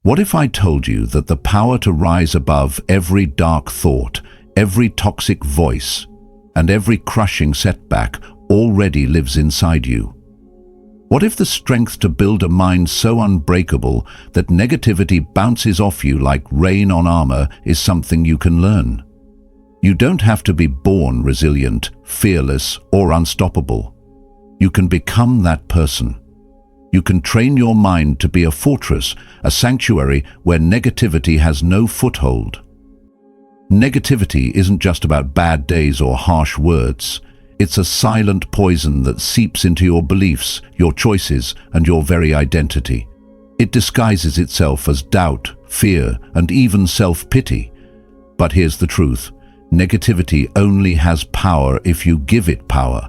What if I told you that the power to rise above every dark thought, every toxic voice, and every crushing setback already lives inside you? What if the strength to build a mind so unbreakable that negativity bounces off you like rain on armor is something you can learn? You don't have to be born resilient, fearless, or unstoppable. You can become that person. You can train your mind to be a fortress, a sanctuary where negativity has no foothold. Negativity isn't just about bad days or harsh words. It's a silent poison that seeps into your beliefs, your choices, and your very identity. It disguises itself as doubt, fear, and even self-pity. But here's the truth. Negativity only has power if you give it power,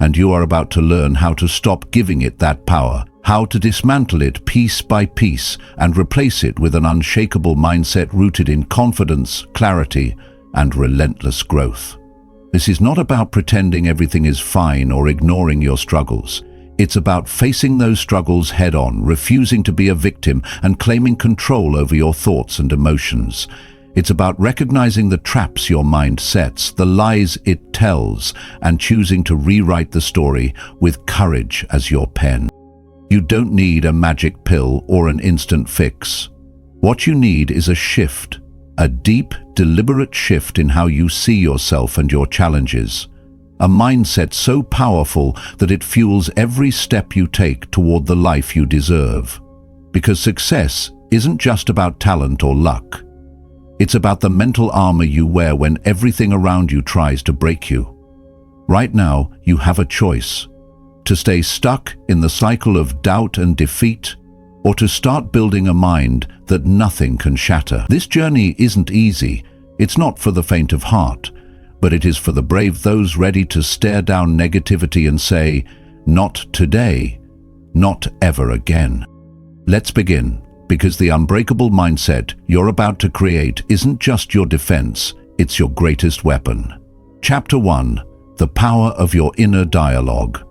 and you are about to learn how to stop giving it that power, how to dismantle it piece by piece and replace it with an unshakable mindset rooted in confidence, clarity, and relentless growth. This is not about pretending everything is fine or ignoring your struggles. It's about facing those struggles head-on, refusing to be a victim, and claiming control over your thoughts and emotions. It's about recognizing the traps your mind sets, the lies it tells, and choosing to rewrite the story with courage as your pen. You don't need a magic pill or an instant fix. What you need is a shift, a deep, deliberate shift in how you see yourself and your challenges. A mindset so powerful that it fuels every step you take toward the life you deserve. Because success isn't just about talent or luck. It's about the mental armor you wear when everything around you tries to break you. Right now, you have a choice: to stay stuck in the cycle of doubt and defeat, or to start building a mind that nothing can shatter. This journey isn't easy. It's not for the faint of heart, but it is for the brave, those ready to stare down negativity and say, "Not today, not ever again." Let's begin. Because the unbreakable mindset you're about to create isn't just your defense, it's your greatest weapon. Chapter 1. The Power of Your Inner Dialogue.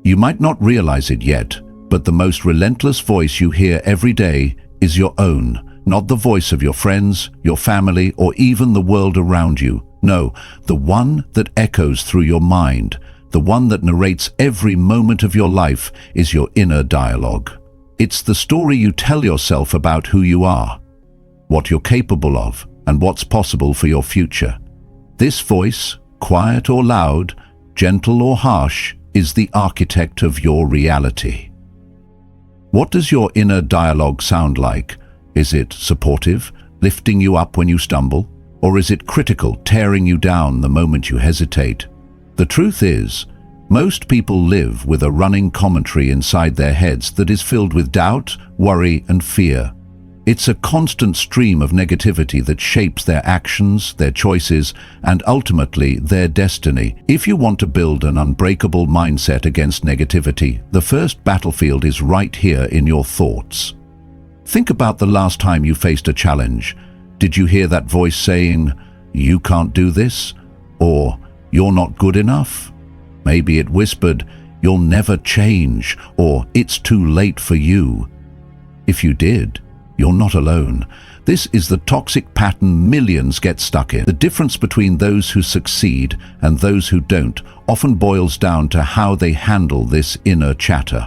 You might not realize it yet, but the most relentless voice you hear every day is your own, not the voice of your friends, your family, or even the world around you. No, the one that echoes through your mind, the one that narrates every moment of your life, is your inner dialogue. It's the story you tell yourself about who you are, what you're capable of, and what's possible for your future. This voice, quiet or loud, gentle or harsh, is the architect of your reality. What does your inner dialogue sound like? Is it supportive, lifting you up when you stumble? Or is it critical, tearing you down the moment you hesitate? The truth is, most people live with a running commentary inside their heads that is filled with doubt, worry, and fear. It's a constant stream of negativity that shapes their actions, their choices, and ultimately their destiny. If you want to build an unbreakable mindset against negativity, the first battlefield is right here in your thoughts. Think about the last time you faced a challenge. Did you hear that voice saying, "You can't do this," or "You're not good enough"? Maybe it whispered, "You'll never change," or "It's too late for you." If you did, you're not alone. This is the toxic pattern millions get stuck in. The difference between those who succeed and those who don't often boils down to how they handle this inner chatter.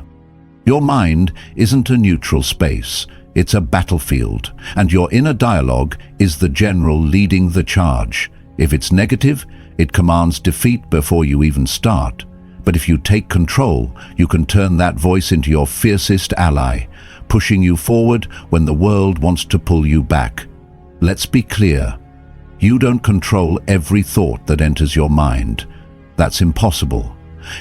Your mind isn't a neutral space. It's a battlefield, and your inner dialogue is the general leading the charge. If it's negative, it commands defeat before you even start. But if you take control, you can turn that voice into your fiercest ally, pushing you forward when the world wants to pull you back. Let's be clear. You don't control every thought that enters your mind. That's impossible.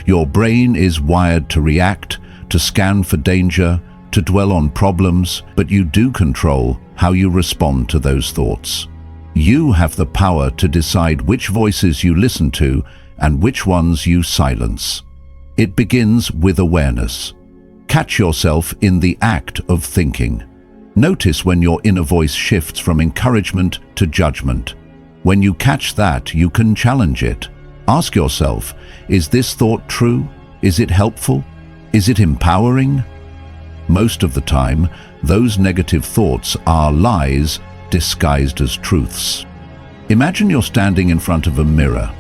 Your brain is wired to react, to scan for danger, to dwell on problems, but you do control how you respond to those thoughts. You have the power to decide which voices you listen to and which ones you silence. It begins with awareness. Catch yourself in the act of thinking. Notice when your inner voice shifts from encouragement to judgment. When you catch that, you can challenge it. Ask yourself, is this thought true? Is it helpful? Is it empowering? Most of the time, Those negative thoughts are lies disguised as truths. Imagine you're standing in front of a mirror.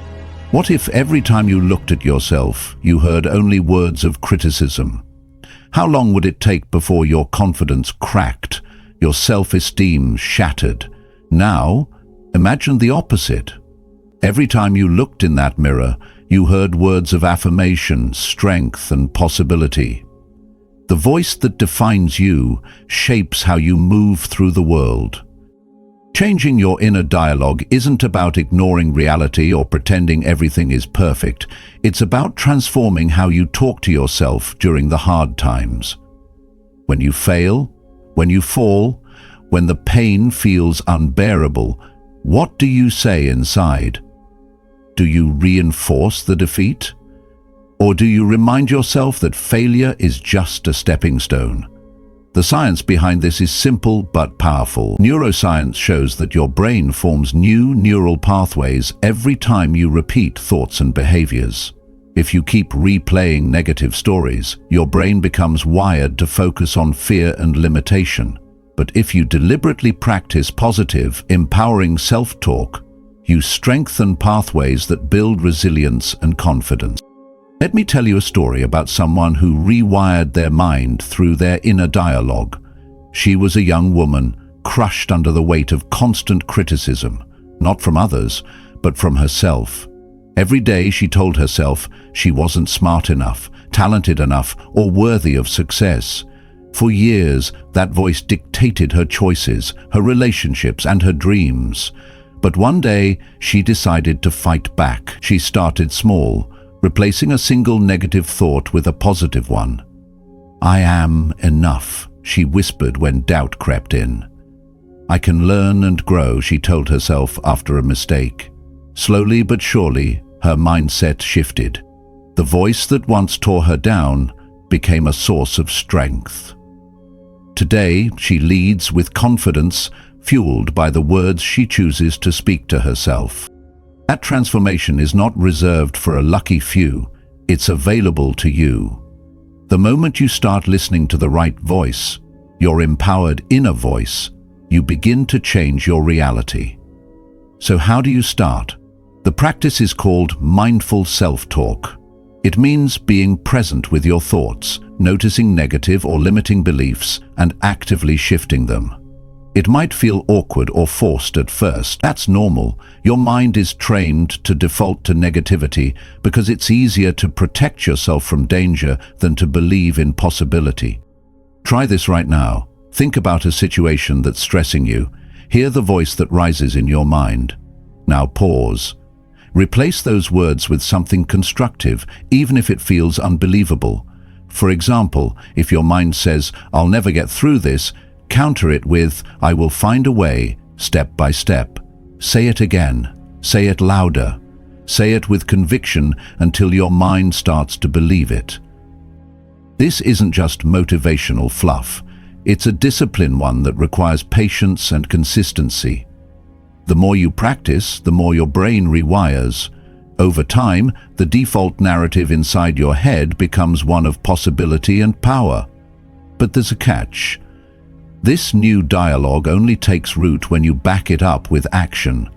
What if every time you looked at yourself, you heard only words of criticism? How long would it take before your confidence cracked, your self-esteem shattered? Now, imagine the opposite. Every time you looked in that mirror, you heard words of affirmation, strength, and possibility. The voice that defines you shapes how you move through the world. Changing your inner dialogue isn't about ignoring reality or pretending everything is perfect. It's about transforming how you talk to yourself during the hard times. When you fail, when you fall, when the pain feels unbearable, what do you say inside? Do you reinforce the defeat? Or do you remind yourself that failure is just a stepping stone? The science behind this is simple but powerful. Neuroscience shows that your brain forms new neural pathways every time you repeat thoughts and behaviors. If you keep replaying negative stories, your brain becomes wired to focus on fear and limitation. But if you deliberately practice positive, empowering self-talk, you strengthen pathways that build resilience and confidence. Let me tell you a story about someone who rewired their mind through their inner dialogue. She was a young woman, crushed under the weight of constant criticism, not from others, but from herself. Every day she told herself she wasn't smart enough, talented enough, or worthy of success. For years, that voice dictated her choices, her relationships, and her dreams. But one day, she decided to fight back. She started small, replacing a single negative thought with a positive one. "I am enough," she whispered when doubt crept in. "I can learn and grow," she told herself after a mistake. Slowly but surely, her mindset shifted. The voice that once tore her down became a source of strength. Today, she leads with confidence, fueled by the words she chooses to speak to herself. That transformation is not reserved for a lucky few, it's available to you. The moment you start listening to the right voice, your empowered inner voice, you begin to change your reality. So how do you start? The practice is called mindful self-talk. It means being present with your thoughts, noticing negative or limiting beliefs, and actively shifting them. It might feel awkward or forced at first. That's normal. Your mind is trained to default to negativity because it's easier to protect yourself from danger than to believe in possibility. Try this right now. Think about a situation that's stressing you. Hear the voice that rises in your mind. Now pause. Replace those words with something constructive, even if it feels unbelievable. For example, if your mind says, "I'll never get through this," counter it with, "I will find a way, step by step." Say it again. Say it louder. Say it with conviction until your mind starts to believe it. This isn't just motivational fluff. It's a disciplined one that requires patience and consistency. The more you practice, the more your brain rewires. Over time, the default narrative inside your head becomes one of possibility and power. But there's a catch. This new dialogue only takes root when you back it up with action.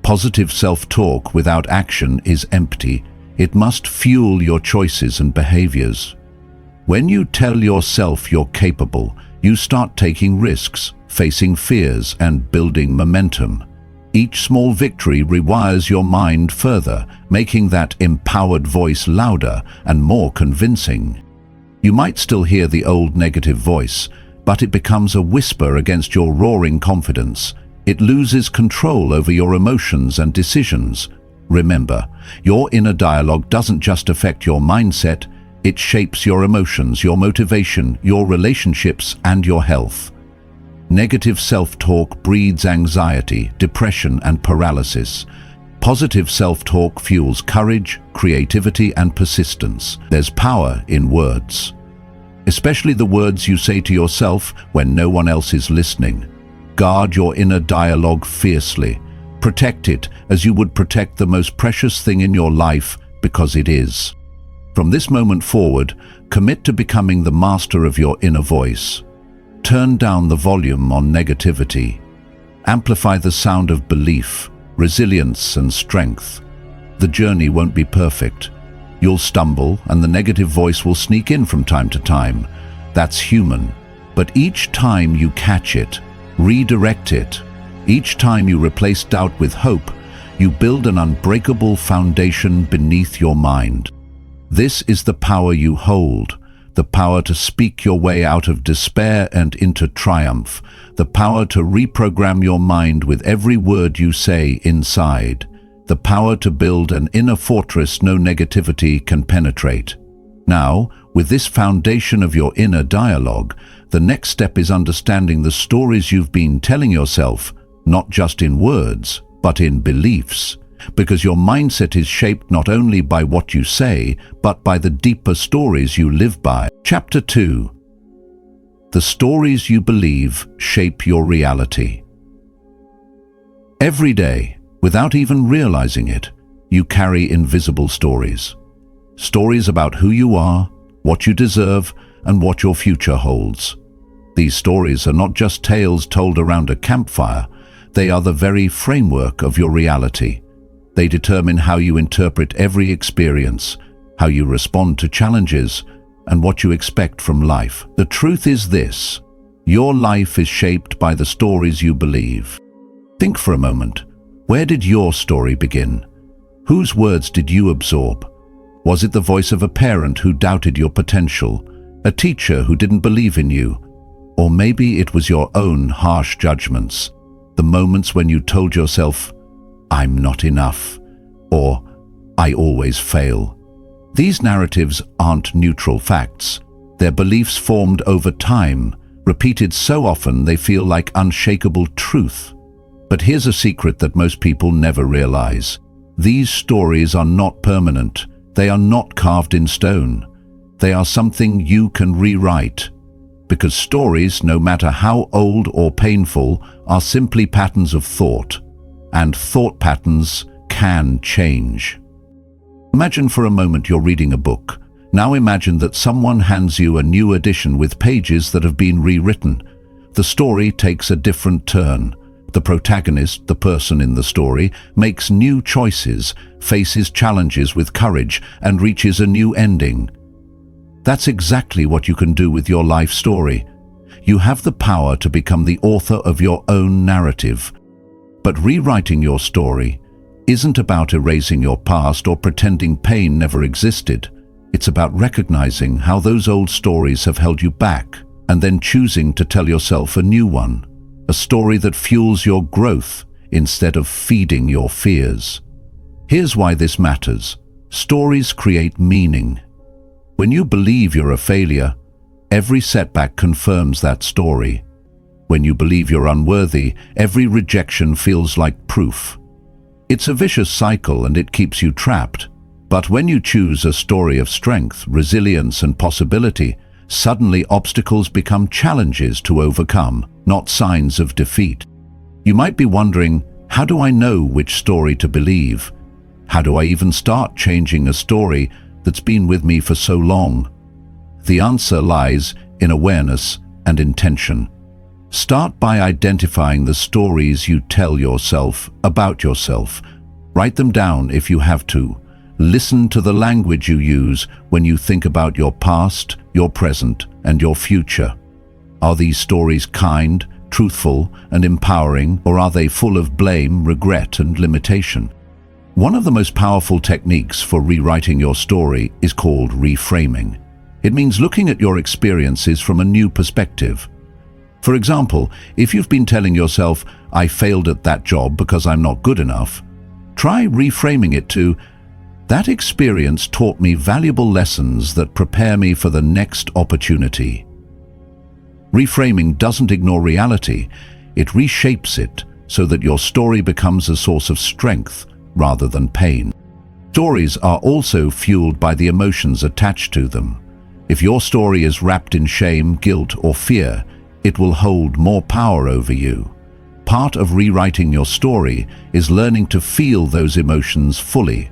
Positive self-talk without action is empty. It must fuel your choices and behaviors. When you tell yourself you're capable, you start taking risks, facing fears, and building momentum. Each small victory rewires your mind further, making that empowered voice louder and more convincing. You might still hear the old negative voice, but it becomes a whisper against your roaring confidence. It loses control over your emotions and decisions. Remember, your inner dialogue doesn't just affect your mindset, it shapes your emotions, your motivation, your relationships, and your health. Negative self-talk breeds anxiety, depression, and paralysis. Positive self-talk fuels courage, creativity, and persistence. There's power in words, especially the words you say to yourself when no one else is listening. Guard your inner dialogue fiercely. Protect it as you would protect the most precious thing in your life, because it is. From this moment forward, commit to becoming the master of your inner voice. Turn down the volume on negativity. Amplify the sound of belief, resilience, and strength. The journey won't be perfect. You'll stumble, and the negative voice will sneak in from time to time. That's human. But each time you catch it, redirect it. Each time you replace doubt with hope, you build an unbreakable foundation beneath your mind. This is the power you hold, the power to speak your way out of despair and into triumph, the power to reprogram your mind with every word you say inside, the power to build an inner fortress no negativity can penetrate. Now, with this foundation of your inner dialogue, the next step is understanding the stories you've been telling yourself, not just in words, but in beliefs. Because your mindset is shaped not only by what you say, but by the deeper stories you live by. Chapter 2. The stories you believe shape your reality. Every day, without even realizing it, you carry invisible stories. Stories about who you are, what you deserve, and what your future holds. These stories are not just tales told around a campfire, they are the very framework of your reality. They determine how you interpret every experience, how you respond to challenges, and what you expect from life. The truth is this: your life is shaped by the stories you believe. Think for a moment. Where did your story begin? Whose words did you absorb? Was it the voice of a parent who doubted your potential, a teacher who didn't believe in you, or maybe it was your own harsh judgments, the moments when you told yourself, "I'm not enough," or "I always fail"? These narratives aren't neutral facts. They're beliefs formed over time, repeated so often they feel like unshakable truth. But here's a secret that most people never realize. These stories are not permanent. They are not carved in stone. They are something you can rewrite. Because stories, no matter how old or painful, are simply patterns of thought. And thought patterns can change. Imagine for a moment you're reading a book. Now imagine that someone hands you a new edition with pages that have been rewritten. The story takes a different turn. The protagonist, the person in the story, makes new choices, faces challenges with courage, and reaches a new ending. That's exactly what you can do with your life story. You have the power to become the author of your own narrative. But rewriting your story isn't about erasing your past or pretending pain never existed. It's about recognizing how those old stories have held you back, and then choosing to tell yourself a new one. A story that fuels your growth instead of feeding your fears. Here's why this matters. Stories create meaning. When you believe you're a failure, every setback confirms that story. When you believe you're unworthy, every rejection feels like proof. It's a vicious cycle and it keeps you trapped. But when you choose a story of strength, resilience, and possibility, suddenly obstacles become challenges to overcome, not signs of defeat. You might be wondering, how do I know which story to believe? How do I even start changing a story that's been with me for so long? The answer lies in awareness and intention. Start by identifying the stories you tell yourself about yourself. Write them down if you have to. Listen to the language you use when you think about your past, your present, and your future. Are these stories kind, truthful, and empowering, or are they full of blame, regret, and limitation? One of the most powerful techniques for rewriting your story is called reframing. It means looking at your experiences from a new perspective. For example, if you've been telling yourself, "I failed at that job because I'm not good enough," try reframing it to, "That experience taught me valuable lessons that prepare me for the next opportunity." Reframing doesn't ignore reality, it reshapes it so that your story becomes a source of strength rather than pain. Stories are also fueled by the emotions attached to them. If your story is wrapped in shame, guilt, or fear, it will hold more power over you. Part of rewriting your story is learning to feel those emotions fully,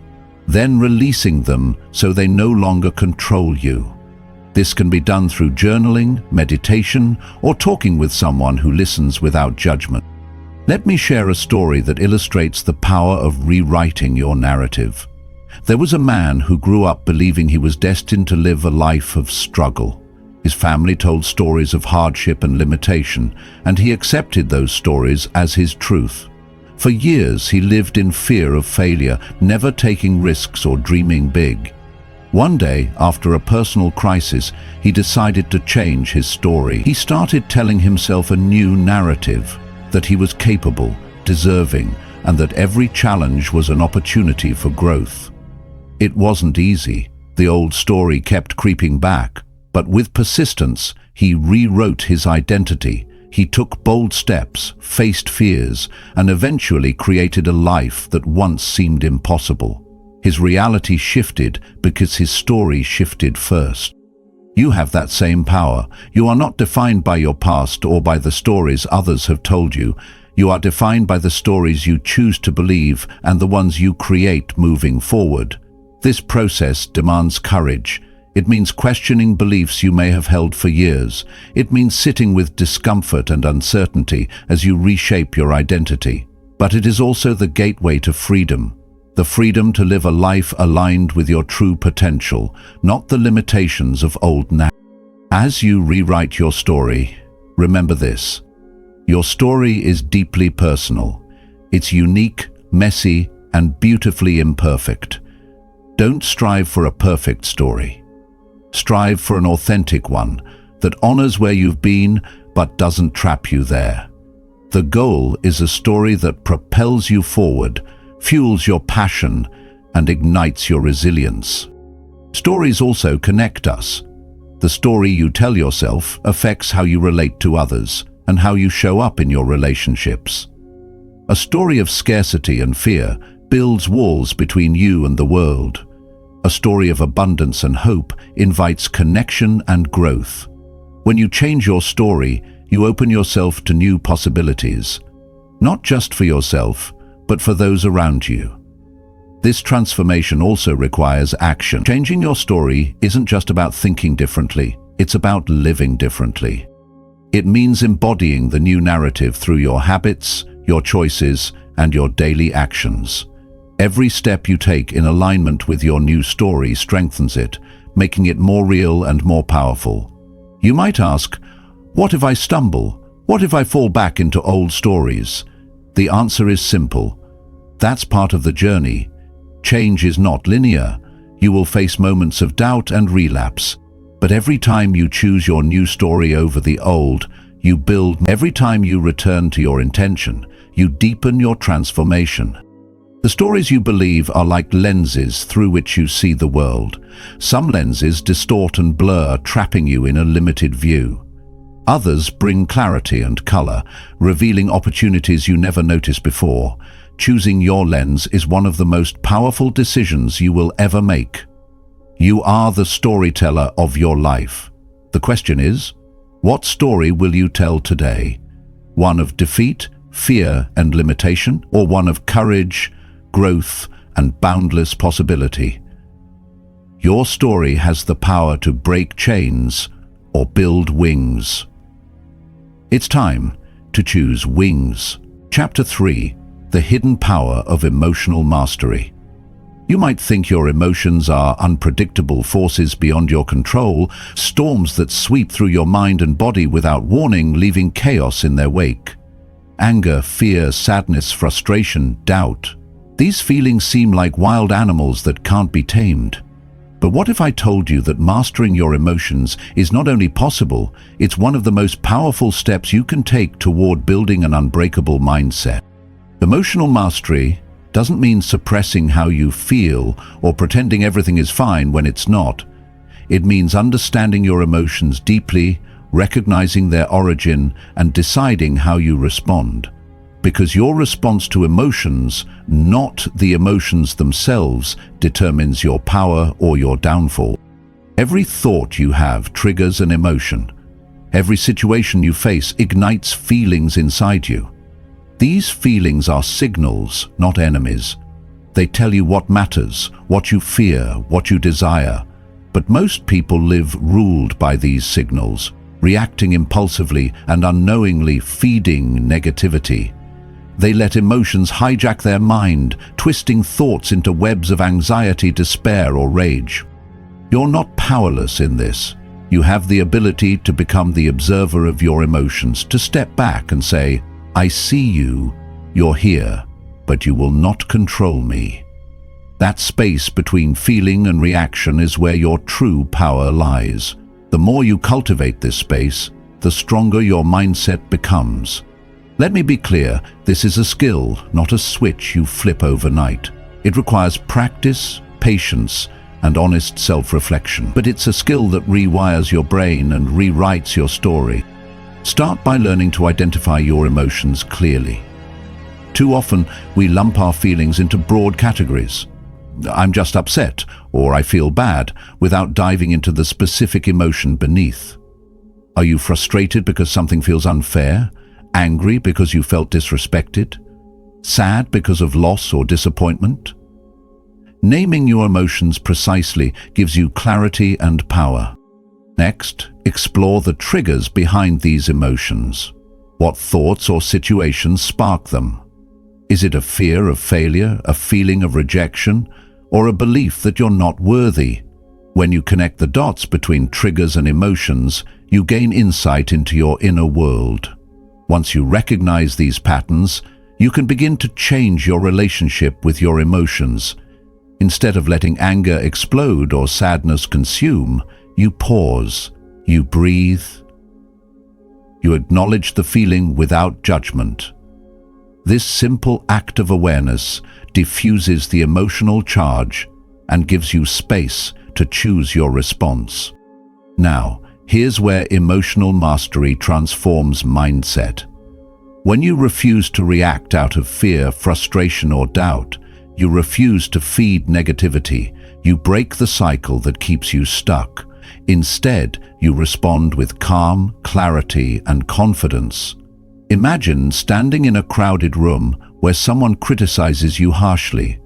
then releasing them so they no longer control you. This can be done through journaling, meditation, or talking with someone who listens without judgment. Let me share a story that illustrates the power of rewriting your narrative. There was a man who grew up believing he was destined to live a life of struggle. His family told stories of hardship and limitation, and he accepted those stories as his truth. For years, he lived in fear of failure, never taking risks or dreaming big. One day, after a personal crisis, he decided to change his story. He started telling himself a new narrative, that he was capable, deserving, and that every challenge was an opportunity for growth. It wasn't easy. The old story kept creeping back, but with persistence, he rewrote his identity. He took bold steps, faced fears, and eventually created a life that once seemed impossible. His reality shifted because his story shifted first. You have that same power. You are not defined by your past or by the stories others have told you. You are defined by the stories you choose to believe and the ones you create moving forward. This process demands courage. It means questioning beliefs you may have held for years. It means sitting with discomfort and uncertainty as you reshape your identity. But it is also the gateway to freedom. The freedom to live a life aligned with your true potential, not the limitations of old narratives. As you rewrite your story, remember this. Your story is deeply personal. It's unique, messy, and beautifully imperfect. Don't strive for a perfect story. Strive for an authentic one that honors where you've been but doesn't trap you there. The goal is a story that propels you forward, fuels your passion, and ignites your resilience. Stories also connect us. The story you tell yourself affects how you relate to others and how you show up in your relationships. A story of scarcity and fear builds walls between you and the world. A story of abundance and hope invites connection and growth. When you change your story, you open yourself to new possibilities, not just for yourself, but for those around you. This transformation also requires action. Changing your story isn't just about thinking differently, it's about living differently. It means embodying the new narrative through your habits, your choices, and your daily actions. Every step you take in alignment with your new story strengthens it, making it more real and more powerful. You might ask, what if I stumble? What if I fall back into old stories? The answer is simple. That's part of the journey. Change is not linear. You will face moments of doubt and relapse. But every time you choose your new story over the old, you build. Every time you return to your intention, you deepen your transformation. The stories you believe are like lenses through which you see the world. Some lenses distort and blur, trapping you in a limited view. Others bring clarity and color, revealing opportunities you never noticed before. Choosing your lens is one of the most powerful decisions you will ever make. You are the storyteller of your life. The question is, what story will you tell today? One of defeat, fear, and limitation, or one of courage, growth, and boundless possibility? Your story has the power to break chains or build wings. It's time to choose wings. Chapter 3. The Hidden Power of Emotional Mastery. You might think your emotions are unpredictable forces beyond your control, storms that sweep through your mind and body without warning, leaving chaos in their wake. Anger, fear, sadness, frustration, doubt. These feelings seem like wild animals that can't be tamed. But what if I told you that mastering your emotions is not only possible, it's one of the most powerful steps you can take toward building an unbreakable mindset? Emotional mastery doesn't mean suppressing how you feel or pretending everything is fine when it's not. It means understanding your emotions deeply, recognizing their origin, and deciding how you respond. Because your response to emotions, not the emotions themselves, determines your power or your downfall. Every thought you have triggers an emotion. Every situation you face ignites feelings inside you. These feelings are signals, not enemies. They tell you what matters, what you fear, what you desire. But most people live ruled by these signals, reacting impulsively and unknowingly feeding negativity. They let emotions hijack their mind, twisting thoughts into webs of anxiety, despair, or rage. You're not powerless in this. You have the ability to become the observer of your emotions, to step back and say, "I see you, you're here, but you will not control me." That space between feeling and reaction is where your true power lies. The more you cultivate this space, the stronger your mindset becomes. Let me be clear, this is a skill, not a switch you flip overnight. It requires practice, patience, and honest self-reflection. But it's a skill that rewires your brain and rewrites your story. Start by learning to identify your emotions clearly. Too often, we lump our feelings into broad categories. I'm just upset, or I feel bad, without diving into the specific emotion beneath. Are you frustrated because something feels unfair? Angry because you felt disrespected? Sad because of loss or disappointment? Naming your emotions precisely gives you clarity and power. Next, explore the triggers behind these emotions. What thoughts or situations spark them? Is it a fear of failure, a feeling of rejection, or a belief that you're not worthy? When you connect the dots between triggers and emotions, you gain insight into your inner world. Once you recognize these patterns, you can begin to change your relationship with your emotions. Instead of letting anger explode or sadness consume, you pause, you breathe, you acknowledge the feeling without judgment. This simple act of awareness diffuses the emotional charge and gives you space to choose your response. Now, here's where emotional mastery transforms mindset. When you refuse to react out of fear, frustration, or doubt, you refuse to feed negativity. You break the cycle that keeps you stuck. Instead, you respond with calm, clarity, and confidence. Imagine standing in a crowded room where someone criticizes you harshly.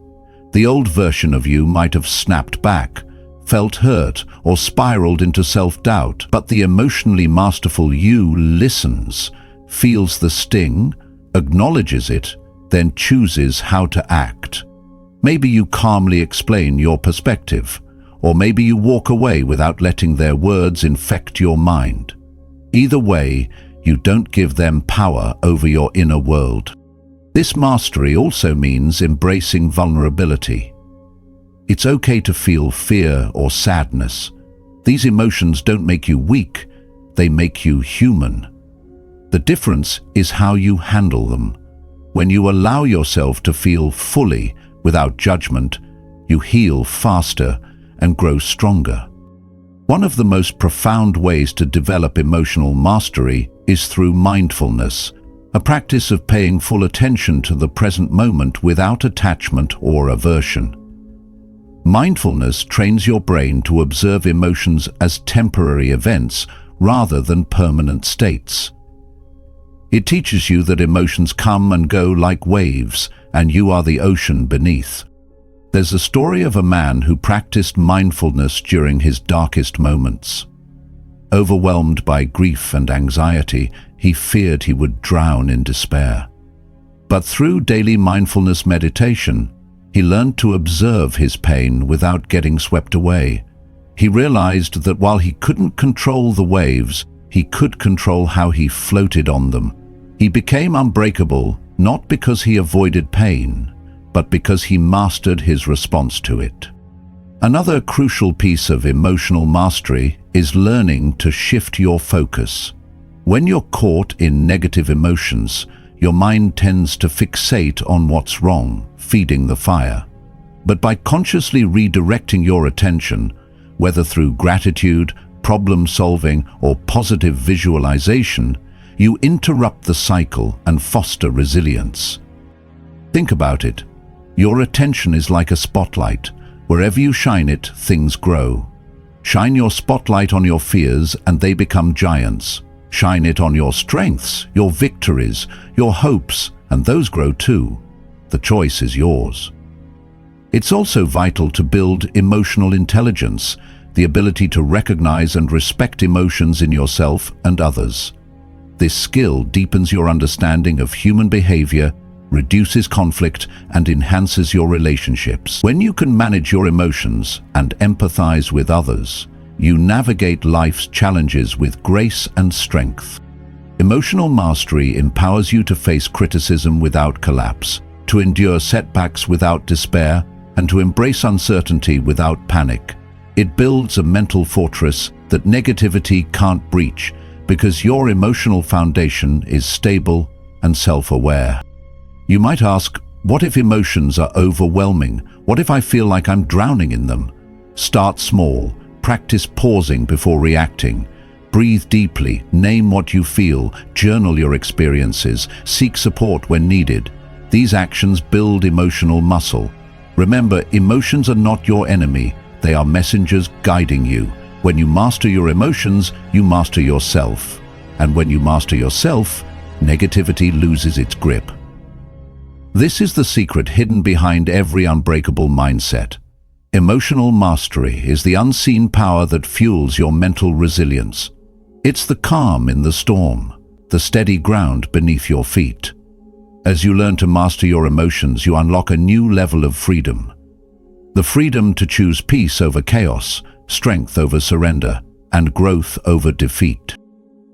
The old version of you might have snapped back, felt hurt, or spiraled into self-doubt, but the emotionally masterful you listens, feels the sting, acknowledges it, then chooses how to act. Maybe you calmly explain your perspective, or maybe you walk away without letting their words infect your mind. Either way, you don't give them power over your inner world. This mastery also means embracing vulnerability. It's okay to feel fear or sadness. These emotions don't make you weak, they make you human. The difference is how you handle them. When you allow yourself to feel fully, without judgment, you heal faster and grow stronger. One of the most profound ways to develop emotional mastery is through mindfulness, a practice of paying full attention to the present moment without attachment or aversion. Mindfulness trains your brain to observe emotions as temporary events rather than permanent states. It teaches you that emotions come and go like waves, and you are the ocean beneath. There's a story of a man who practiced mindfulness during his darkest moments. Overwhelmed by grief and anxiety, he feared he would drown in despair. But through daily mindfulness meditation, he learned to observe his pain without getting swept away. He realized that while he couldn't control the waves, he could control how he floated on them. He became unbreakable, not because he avoided pain, but because he mastered his response to it. Another crucial piece of emotional mastery is learning to shift your focus. When you're caught in negative emotions, your mind tends to fixate on what's wrong, feeding the fire. But by consciously redirecting your attention, whether through gratitude, problem solving, or positive visualization, you interrupt the cycle and foster resilience. Think about it. Your attention is like a spotlight. Wherever you shine it, things grow. Shine your spotlight on your fears and they become giants. Shine it on your strengths, your victories, your hopes, and those grow too. The choice is yours. It's also vital to build emotional intelligence, the ability to recognize and respect emotions in yourself and others. This skill deepens your understanding of human behavior, reduces conflict, and enhances your relationships. When you can manage your emotions and empathize with others, you navigate life's challenges with grace and strength. Emotional mastery empowers you to face criticism without collapse, to endure setbacks without despair, and to embrace uncertainty without panic. It builds a mental fortress that negativity can't breach, because your emotional foundation is stable and self-aware. You might ask, what if emotions are overwhelming? What if I feel like I'm drowning in them? Start small. Practice pausing before reacting. Breathe deeply, name what you feel, journal your experiences, seek support when needed. These actions build emotional muscle. Remember, emotions are not your enemy. They are messengers guiding you. When you master your emotions, you master yourself. And when you master yourself, negativity loses its grip. This is the secret hidden behind every unbreakable mindset. Emotional mastery is the unseen power that fuels your mental resilience. It's the calm in the storm, the steady ground beneath your feet. As you learn to master your emotions, you unlock a new level of freedom. The freedom to choose peace over chaos, strength over surrender, and growth over defeat.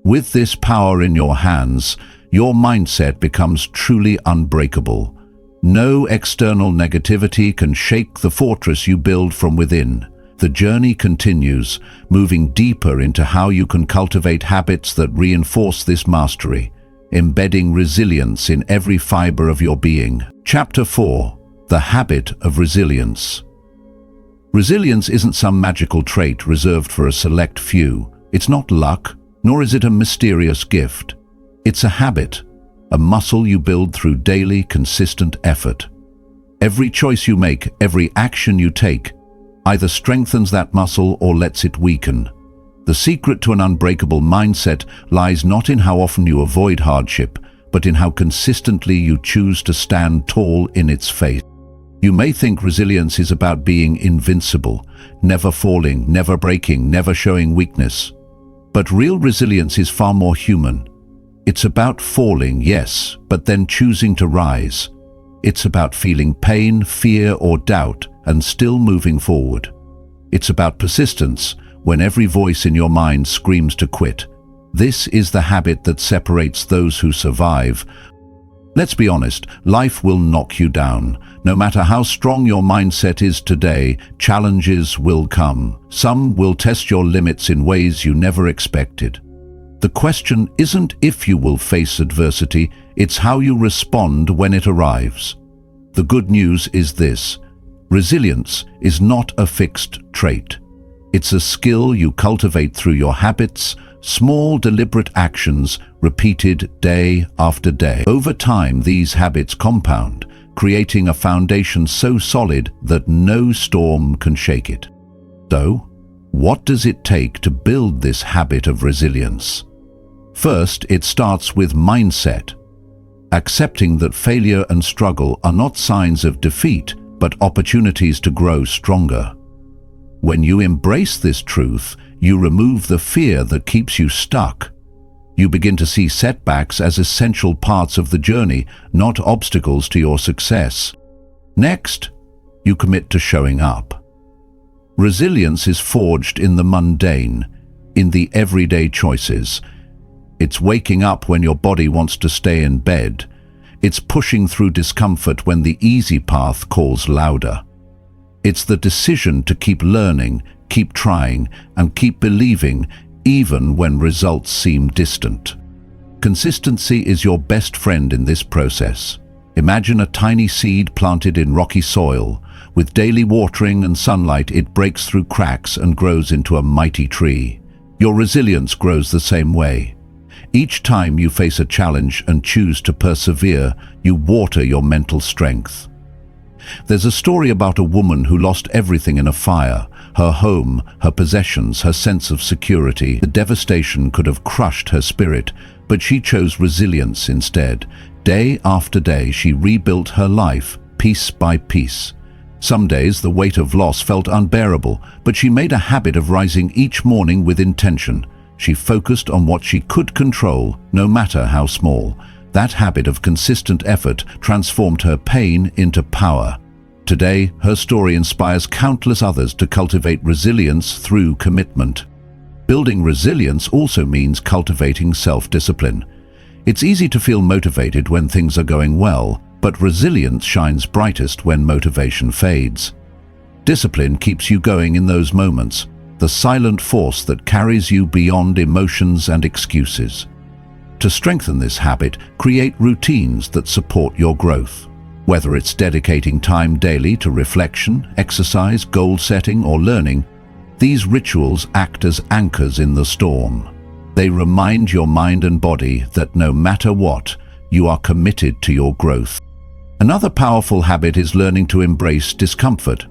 With this power in your hands, your mindset becomes truly unbreakable. No external negativity can shake the fortress you build from within. The journey continues, moving deeper into how you can cultivate habits that reinforce this mastery, embedding resilience in every fiber of your being. Chapter 4: The Habit of Resilience. Resilience isn't some magical trait reserved for a select few. It's not luck, nor is it a mysterious gift. It's a habit, a muscle you build through daily, consistent effort. Every choice you make, every action you take, either strengthens that muscle or lets it weaken. The secret to an unbreakable mindset lies not in how often you avoid hardship, but in how consistently you choose to stand tall in its face. You may think resilience is about being invincible, never falling, never breaking, never showing weakness. But real resilience is far more human. It's about falling, yes, but then choosing to rise. It's about feeling pain, fear, or doubt, and still moving forward. It's about persistence, when every voice in your mind screams to quit. This is the habit that separates those who survive. Let's be honest, life will knock you down. No matter how strong your mindset is today, challenges will come. Some will test your limits in ways you never expected. The question isn't if you will face adversity, it's how you respond when it arrives. The good news is this: resilience is not a fixed trait. It's a skill you cultivate through your habits, small deliberate actions repeated day after day. Over time, these habits compound, creating a foundation so solid that no storm can shake it. So, what does it take to build this habit of resilience? First, it starts with mindset. Accepting that failure and struggle are not signs of defeat, but opportunities to grow stronger. When you embrace this truth, you remove the fear that keeps you stuck. You begin to see setbacks as essential parts of the journey, not obstacles to your success. Next, you commit to showing up. Resilience is forged in the mundane, in the everyday choices. It's waking up when your body wants to stay in bed. It's pushing through discomfort when the easy path calls louder. It's the decision to keep learning, keep trying, and keep believing, even when results seem distant. Consistency is your best friend in this process. Imagine a tiny seed planted in rocky soil. With daily watering and sunlight, it breaks through cracks and grows into a mighty tree. Your resilience grows the same way. Each time you face a challenge and choose to persevere, you water your mental strength. There's a story about a woman who lost everything in a fire: her home, her possessions, her sense of security. The devastation could have crushed her spirit, but she chose resilience instead. Day after day, she rebuilt her life, piece by piece. Some days the weight of loss felt unbearable, but she made a habit of rising each morning with intention. She focused on what she could control, no matter how small. That habit of consistent effort transformed her pain into power. Today, her story inspires countless others to cultivate resilience through commitment. Building resilience also means cultivating self-discipline. It's easy to feel motivated when things are going well, but resilience shines brightest when motivation fades. Discipline keeps you going in those moments, the silent force that carries you beyond emotions and excuses. To strengthen this habit, create routines that support your growth. Whether it's dedicating time daily to reflection, exercise, goal setting, or learning, these rituals act as anchors in the storm. They remind your mind and body that no matter what, you are committed to your growth. Another powerful habit is learning to embrace discomfort.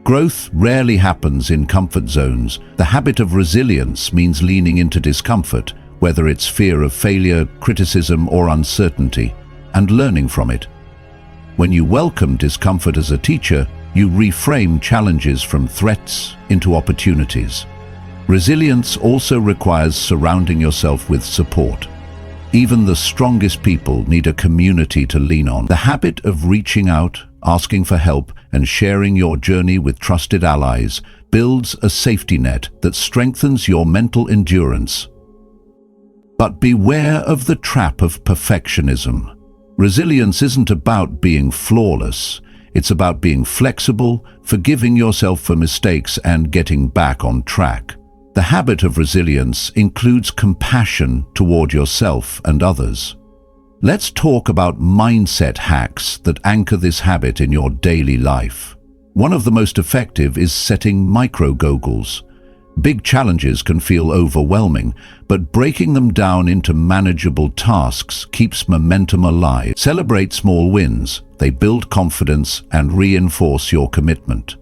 Growth rarely happens in comfort zones. The habit of resilience means leaning into discomfort, whether it's fear of failure, criticism, or uncertainty, and learning from it. When you welcome discomfort as a teacher, you reframe challenges from threats into opportunities. Resilience also requires surrounding yourself with support. Even the strongest people need a community to lean on. The habit of reaching out, asking for help, and sharing your journey with trusted allies builds a safety net that strengthens your mental endurance. But beware of the trap of perfectionism. Resilience isn't about being flawless. It's about being flexible, forgiving yourself for mistakes, and getting back on track. The habit of resilience includes compassion toward yourself and others. Let's talk about mindset hacks that anchor this habit in your daily life. One of the most effective is setting micro-goals. Big challenges can feel overwhelming, but breaking them down into manageable tasks keeps momentum alive. Celebrate small wins. They build confidence and reinforce your commitment.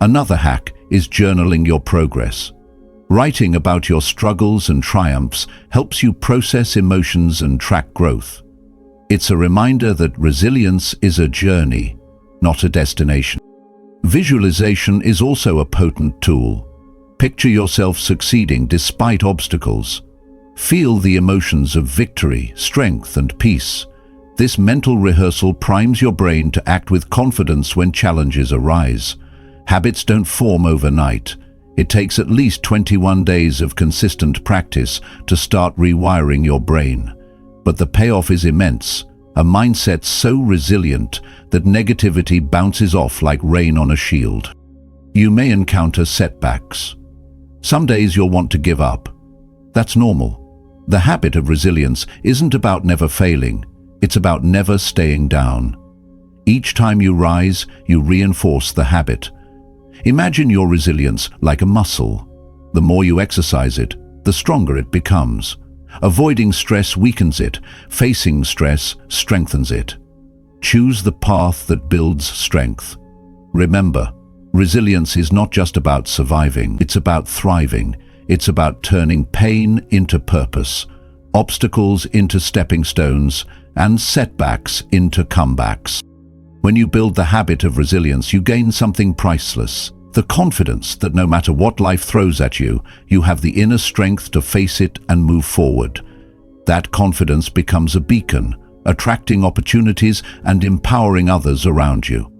Another hack is journaling your progress. Writing about your struggles and triumphs helps you process emotions and track growth. It's a reminder that resilience is a journey, not a destination. Visualization is also a potent tool. Picture yourself succeeding despite obstacles. Feel the emotions of victory, strength, and peace. This mental rehearsal primes your brain to act with confidence when challenges arise. Habits don't form overnight. It takes at least 21 days of consistent practice to start rewiring your brain. But the payoff is immense. A mindset so resilient that negativity bounces off like rain on a shield. You may encounter setbacks. Some days you'll want to give up. That's normal. The habit of resilience isn't about never failing. It's about never staying down. Each time you rise, you reinforce the habit. Imagine your resilience like a muscle. The more you exercise it, the stronger it becomes. Avoiding stress weakens it. Facing stress strengthens it. Choose the path that builds strength. Remember, resilience is not just about surviving. It's about thriving. It's about turning pain into purpose, obstacles into stepping stones, and setbacks into comebacks. When you build the habit of resilience, you gain something priceless. The confidence that no matter what life throws at you, you have the inner strength to face it and move forward. That confidence becomes a beacon, attracting opportunities and empowering others around you.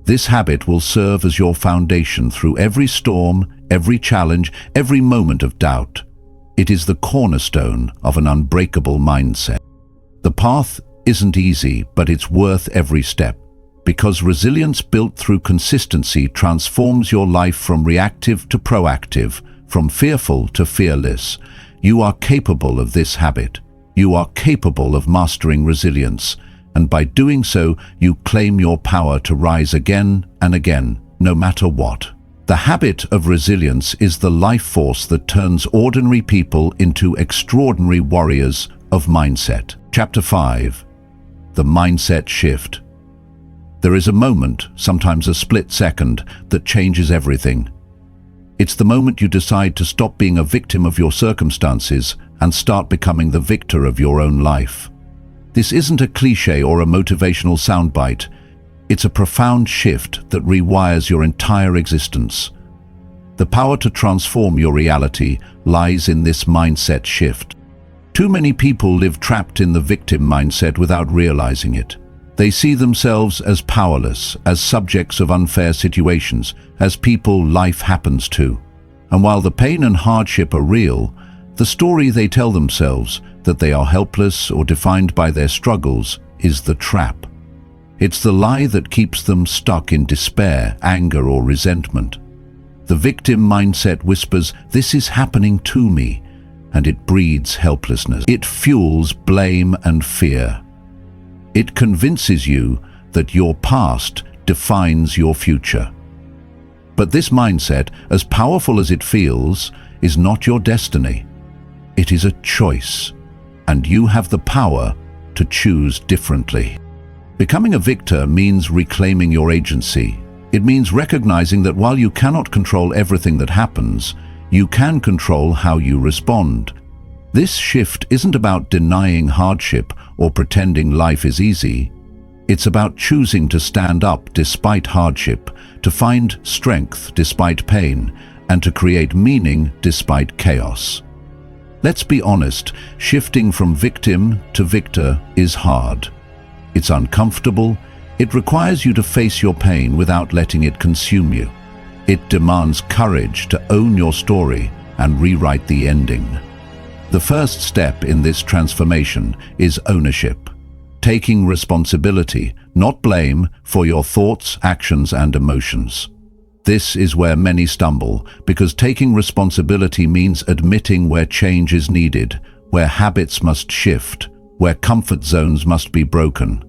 This habit will serve as your foundation through every storm, every challenge, every moment of doubt. It is the cornerstone of an unbreakable mindset. The path isn't easy, but it's worth every step. Because resilience built through consistency transforms your life from reactive to proactive, from fearful to fearless. You are capable of this habit. You are capable of mastering resilience. And by doing so, you claim your power to rise again and again, no matter what. The habit of resilience is the life force that turns ordinary people into extraordinary warriors of mindset. Chapter 5. The Mindset Shift. There is a moment, sometimes a split second, that changes everything. It's the moment you decide to stop being a victim of your circumstances and start becoming the victor of your own life. This isn't a cliché or a motivational soundbite. It's a profound shift that rewires your entire existence. The power to transform your reality lies in this mindset shift. Too many people live trapped in the victim mindset without realizing it. They see themselves as powerless, as subjects of unfair situations, as people life happens to. And while the pain and hardship are real, the story they tell themselves, that they are helpless or defined by their struggles, is the trap. It's the lie that keeps them stuck in despair, anger, or resentment. The victim mindset whispers, "This is happening to me," and it breeds helplessness. It fuels blame and fear. It convinces you that your past defines your future. But this mindset, as powerful as it feels, is not your destiny. It is a choice, and you have the power to choose differently. Becoming a victor means reclaiming your agency. It means recognizing that while you cannot control everything that happens, you can control how you respond. This shift isn't about denying hardship or pretending life is easy. It's about choosing to stand up despite hardship, to find strength despite pain, and to create meaning despite chaos. Let's be honest, shifting from victim to victor is hard. It's uncomfortable. It requires you to face your pain without letting it consume you. It demands courage to own your story and rewrite the ending. The first step in this transformation is ownership. Taking responsibility, not blame, for your thoughts, actions, and emotions. This is where many stumble, because taking responsibility means admitting where change is needed, where habits must shift, where comfort zones must be broken.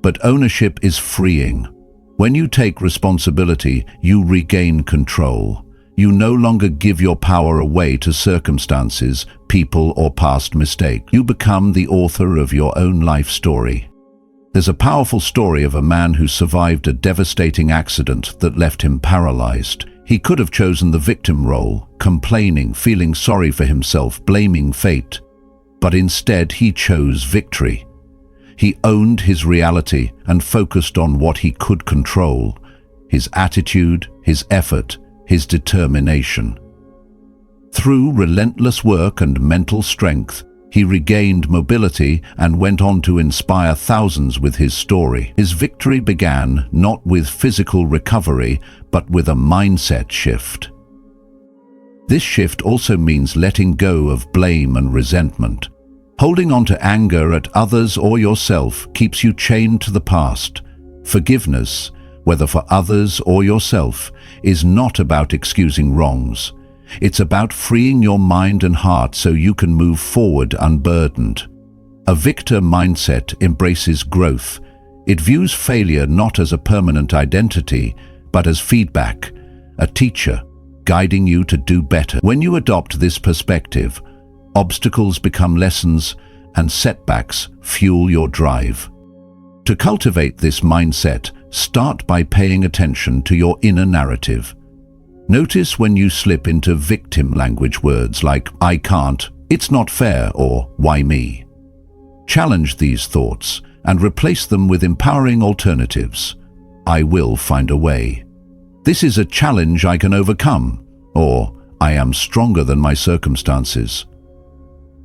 But ownership is freeing. When you take responsibility, you regain control. You no longer give your power away to circumstances, people, or past mistakes. You become the author of your own life story. There's a powerful story of a man who survived a devastating accident that left him paralyzed. He could have chosen the victim role, complaining, feeling sorry for himself, blaming fate. But instead, he chose victory. He owned his reality and focused on what he could control: his attitude, his effort, his determination. Through relentless work and mental strength, he regained mobility and went on to inspire thousands with his story. His victory began not with physical recovery, but with a mindset shift. This shift also means letting go of blame and resentment. Holding on to anger at others or yourself keeps you chained to the past. Forgiveness, whether for others or yourself, is not about excusing wrongs. It's about freeing your mind and heart so you can move forward unburdened. A victor mindset embraces growth. It views failure not as a permanent identity, but as feedback, a teacher guiding you to do better. When you adopt this perspective, obstacles become lessons and setbacks fuel your drive. To cultivate this mindset, start by paying attention to your inner narrative. Notice when you slip into victim language words like "I can't," "it's not fair," or "why me?" Challenge these thoughts and replace them with empowering alternatives. "I will find a way." "This is a challenge I can overcome," or "I am stronger than my circumstances."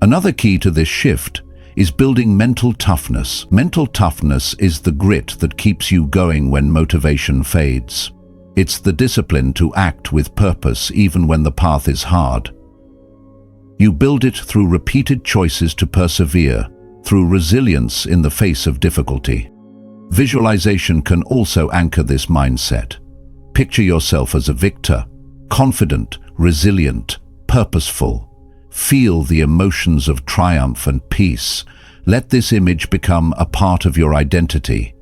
Another key to this shift is building mental toughness. Mental toughness is the grit that keeps you going when motivation fades. It's the discipline to act with purpose even when the path is hard. You build it through repeated choices to persevere, through resilience in the face of difficulty. Visualization can also anchor this mindset. Picture yourself as a victor, confident, resilient, purposeful. Feel the emotions of triumph and peace. Let this image become a part of your identity.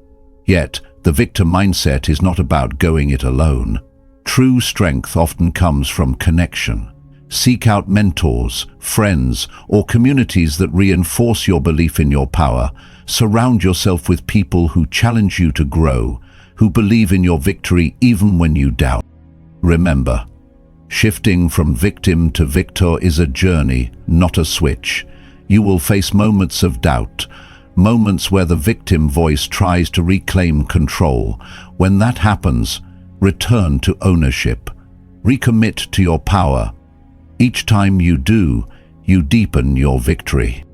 Yet, the victor mindset is not about going it alone. True strength often comes from connection. Seek out mentors, friends, or communities that reinforce your belief in your power. Surround yourself with people who challenge you to grow, who believe in your victory even when you doubt. Remember, shifting from victim to victor is a journey, not a switch. You will face moments of doubt, moments where the victim voice tries to reclaim control. When that happens, return to ownership. Recommit to your power. Each time you do, you deepen your victory.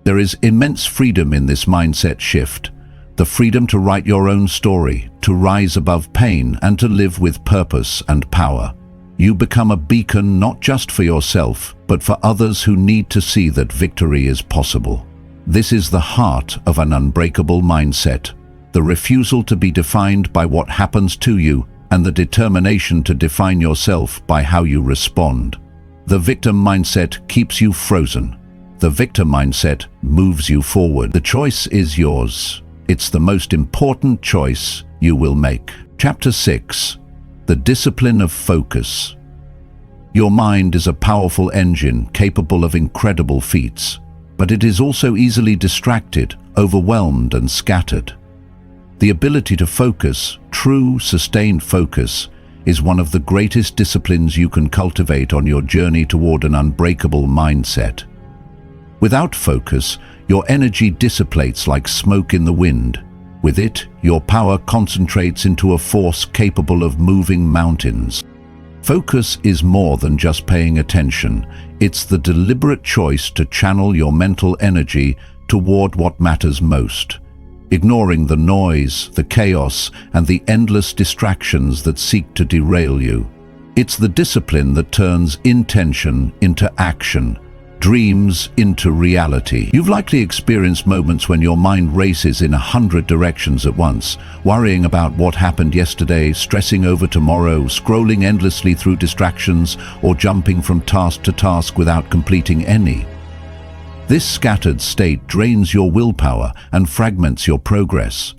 There is immense freedom in this mindset shift. The freedom to write your own story, to rise above pain, and to live with purpose and power. You become a beacon not just for yourself, but for others who need to see that victory is possible. This is the heart of an unbreakable mindset, the refusal to be defined by what happens to you and the determination to define yourself by how you respond. The victim mindset keeps you frozen. The victor mindset moves you forward. The choice is yours. It's the most important choice you will make. Chapter 6. The discipline of focus. Your mind is a powerful engine capable of incredible feats, but it is also easily distracted, overwhelmed, and scattered. The ability to focus, true, sustained focus, is one of the greatest disciplines you can cultivate on your journey toward an unbreakable mindset. Without focus, your energy dissipates like smoke in the wind. With it, your power concentrates into a force capable of moving mountains. Focus is more than just paying attention. It's the deliberate choice to channel your mental energy toward what matters most, ignoring the noise, the chaos, and the endless distractions that seek to derail you. It's the discipline that turns intention into action, dreams into reality. You've likely experienced moments when your mind races in 100 directions at once, worrying about what happened yesterday, stressing over tomorrow, scrolling endlessly through distractions, or jumping from task to task without completing any. This scattered state drains your willpower and fragments your progress.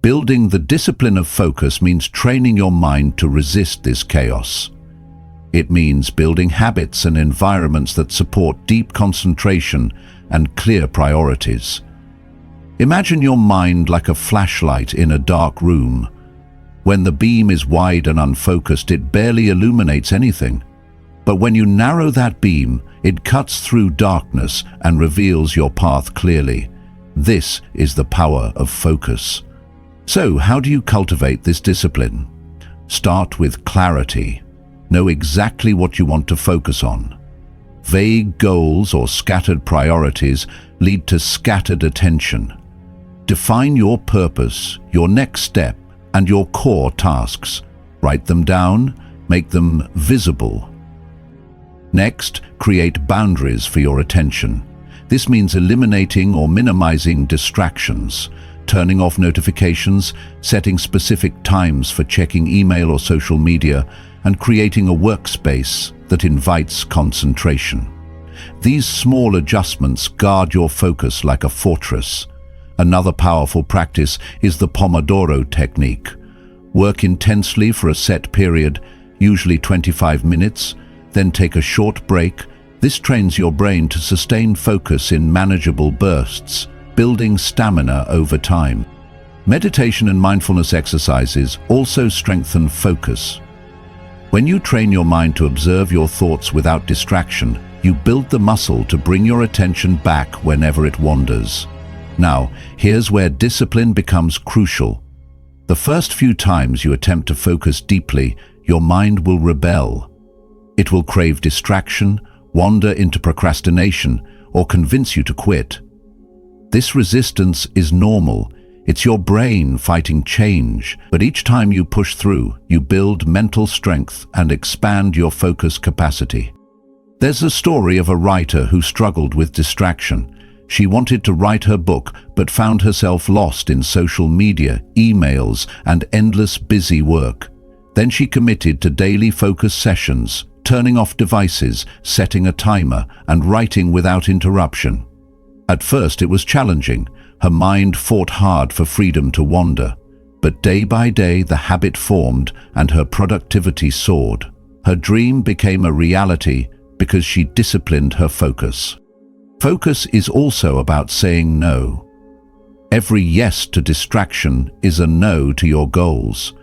Building the discipline of focus means training your mind to resist this chaos. It means building habits and environments that support deep concentration and clear priorities. Imagine your mind like a flashlight in a dark room. When the beam is wide and unfocused, it barely illuminates anything. But when you narrow that beam, it cuts through darkness and reveals your path clearly. This is the power of focus. So, how do you cultivate this discipline? Start with clarity. Know exactly what you want to focus on. Vague goals or scattered priorities lead to scattered attention. Define your purpose, your next step, and your core tasks. Write them down, make them visible. Next, create boundaries for your attention. This means eliminating or minimizing distractions, turning off notifications, setting specific times for checking email or social media, and creating a workspace that invites concentration. These small adjustments guard your focus like a fortress. Another powerful practice is the Pomodoro technique. Work intensely for a set period, usually 25 minutes, then take a short break. This trains your brain to sustain focus in manageable bursts, building stamina over time. Meditation and mindfulness exercises also strengthen focus. When you train your mind to observe your thoughts without distraction, you build the muscle to bring your attention back whenever it wanders. Now, here's where discipline becomes crucial. The first few times you attempt to focus deeply, your mind will rebel. It will crave distraction, wander into procrastination, or convince you to quit. This resistance is normal. It's your brain fighting change, but each time you push through, you build mental strength and expand your focus capacity. There's a story of a writer who struggled with distraction. She wanted to write her book, but found herself lost in social media, emails, and endless busy work. Then she committed to daily focus sessions, turning off devices, setting a timer, and writing without interruption. At first it was challenging. Her mind fought hard for freedom to wander, but day by day the habit formed and her productivity soared. Her dream became a reality because she disciplined her focus. Focus is also about saying no. Every yes to distraction is a no to your goals.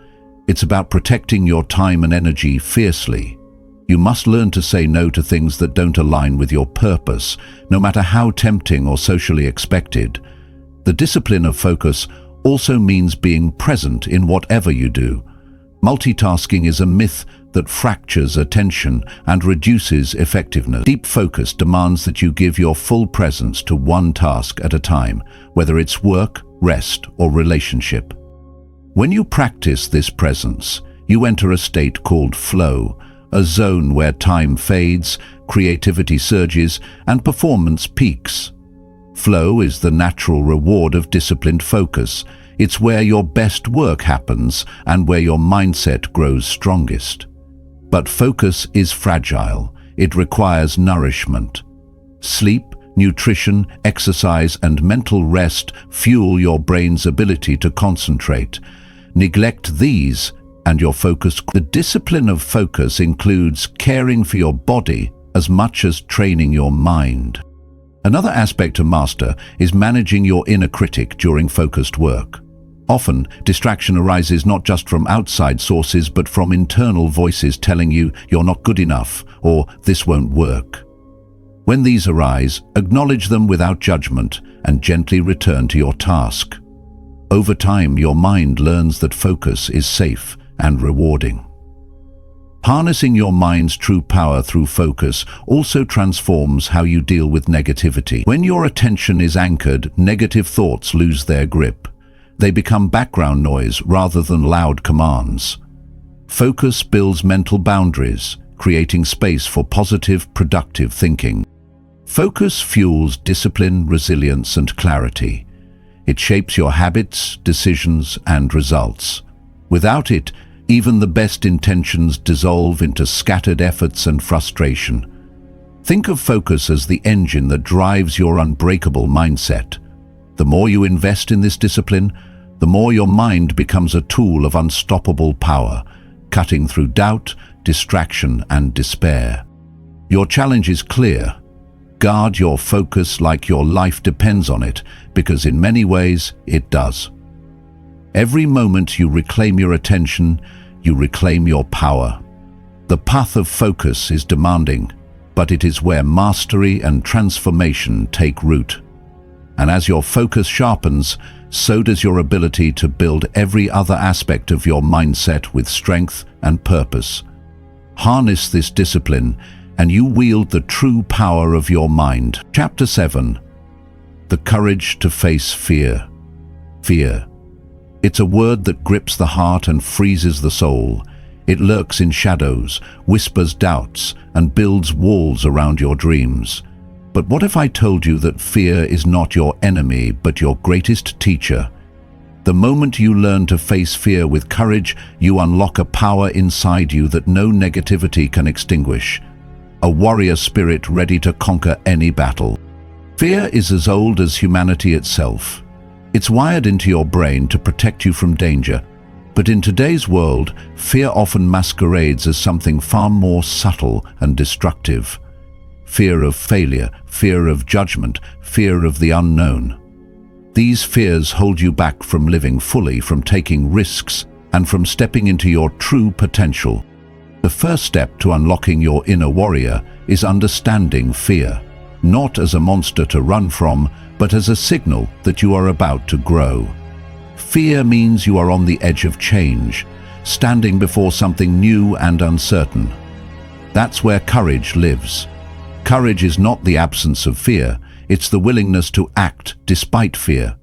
It's about protecting your time and energy fiercely. You must learn to say no to things that don't align with your purpose, no matter how tempting or socially expected. The discipline of focus also means being present in whatever you do. Multitasking is a myth that fractures attention and reduces effectiveness. Deep focus demands that you give your full presence to one task at a time, whether it's work, rest, or relationship. When you practice this presence, you enter a state called flow, a zone where time fades, creativity surges, and performance peaks. Flow is the natural reward of disciplined focus. It's where your best work happens and where your mindset grows strongest. But focus is fragile. It requires nourishment. Sleep, nutrition, exercise, and mental rest fuel your brain's ability to concentrate. Neglect these, and your focus. The discipline of focus includes caring for your body as much as training your mind. Another aspect to master is managing your inner critic during focused work. Often, distraction arises not just from outside sources but from internal voices telling you you're not good enough or this won't work. When these arise, acknowledge them without judgment and gently return to your task. Over time, your mind learns that focus is safe and rewarding. Harnessing your mind's true power through focus also transforms how you deal with negativity. When your attention is anchored, negative thoughts lose their grip. They become background noise rather than loud commands. Focus builds mental boundaries, creating space for positive, productive thinking. Focus fuels discipline, resilience, and clarity. It shapes your habits, decisions, and results. Without it, even the best intentions dissolve into scattered efforts and frustration. Think of focus as the engine that drives your unbreakable mindset. The more you invest in this discipline, the more your mind becomes a tool of unstoppable power, cutting through doubt, distraction, and despair. Your challenge is clear. Guard your focus like your life depends on it, because in many ways it does. Every moment you reclaim your attention, you reclaim your power. The path of focus is demanding, but it is where mastery and transformation take root. And as your focus sharpens, so does your ability to build every other aspect of your mindset with strength and purpose. Harness this discipline, and you wield the true power of your mind. Chapter 7. The courage to face fear. Fear. It's a word that grips the heart and freezes the soul. It lurks in shadows, whispers doubts, and builds walls around your dreams. But what if I told you that fear is not your enemy, but your greatest teacher? The moment you learn to face fear with courage, you unlock a power inside you that no negativity can extinguish. A warrior spirit ready to conquer any battle. Fear is as old as humanity itself. It's wired into your brain to protect you from danger. But in today's world, fear often masquerades as something far more subtle and destructive. Fear of failure, fear of judgment, fear of the unknown. These fears hold you back from living fully, from taking risks, and from stepping into your true potential. The first step to unlocking your inner warrior is understanding fear, not as a monster to run from, but as a signal that you are about to grow. Fear means you are on the edge of change, standing before something new and uncertain. That's where courage lives. Courage is not the absence of fear, it's the willingness to act despite fear.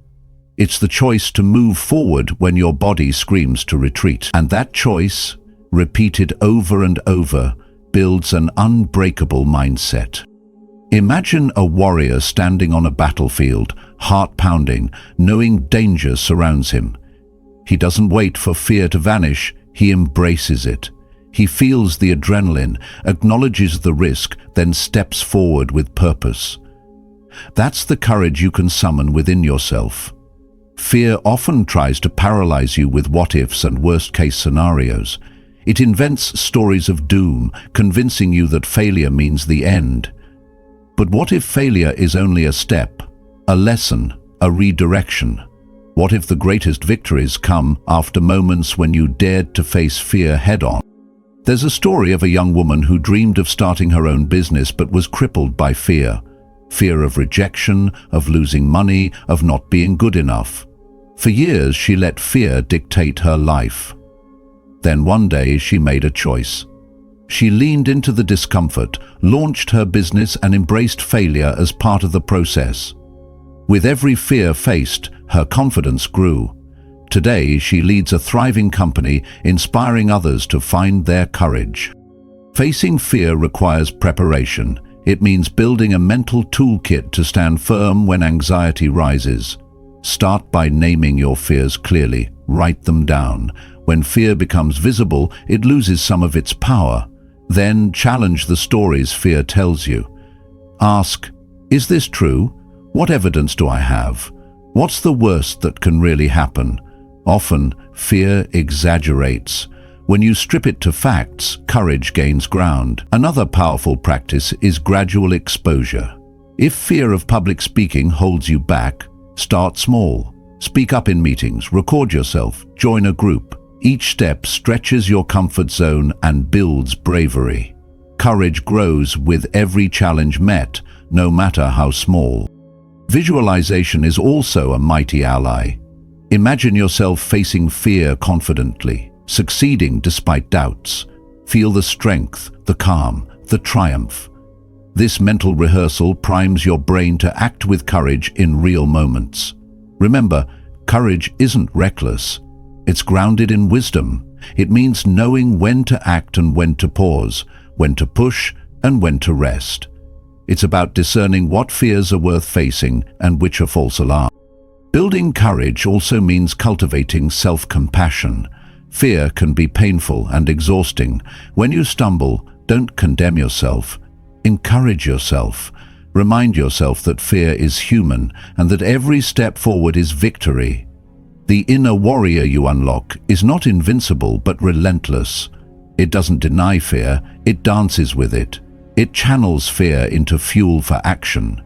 It's the choice to move forward when your body screams to retreat. And that choice, repeated over and over, builds an unbreakable mindset. Imagine a warrior standing on a battlefield, heart pounding, knowing danger surrounds him. He doesn't wait for fear to vanish, he embraces it. He feels the adrenaline, acknowledges the risk, then steps forward with purpose. That's the courage you can summon within yourself. Fear often tries to paralyze you with what-ifs and worst-case scenarios. It invents stories of doom, convincing you that failure means the end. But what if failure is only a step, a lesson, a redirection? What if the greatest victories come after moments when you dared to face fear head-on? There's a story of a young woman who dreamed of starting her own business but was crippled by fear. Fear of rejection, of losing money, of not being good enough. For years she let fear dictate her life. Then one day she made a choice. She leaned into the discomfort, launched her business and embraced failure as part of the process. With every fear faced, her confidence grew. Today she leads a thriving company, inspiring others to find their courage. Facing fear requires preparation. It means building a mental toolkit to stand firm when anxiety rises. Start by naming your fears clearly. Write them down. When fear becomes visible, it loses some of its power. Then challenge the stories fear tells you. Ask, is this true? What evidence do I have? What's the worst that can really happen? Often, fear exaggerates. When you strip it to facts, courage gains ground. Another powerful practice is gradual exposure. If fear of public speaking holds you back, start small. Speak up in meetings, record yourself, join a group. Each step stretches your comfort zone and builds bravery. Courage grows with every challenge met, no matter how small. Visualization is also a mighty ally. Imagine yourself facing fear confidently, succeeding despite doubts. Feel the strength, the calm, the triumph. This mental rehearsal primes your brain to act with courage in real moments. Remember, courage isn't reckless. It's grounded in wisdom. It means knowing when to act and when to pause, when to push and when to rest. It's about discerning what fears are worth facing and which are false alarms. Building courage also means cultivating self-compassion. Fear can be painful and exhausting. When you stumble, don't condemn yourself. Encourage yourself. Remind yourself that fear is human and that every step forward is victory. The inner warrior you unlock is not invincible but relentless. It doesn't deny fear, it dances with it. It channels fear into fuel for action.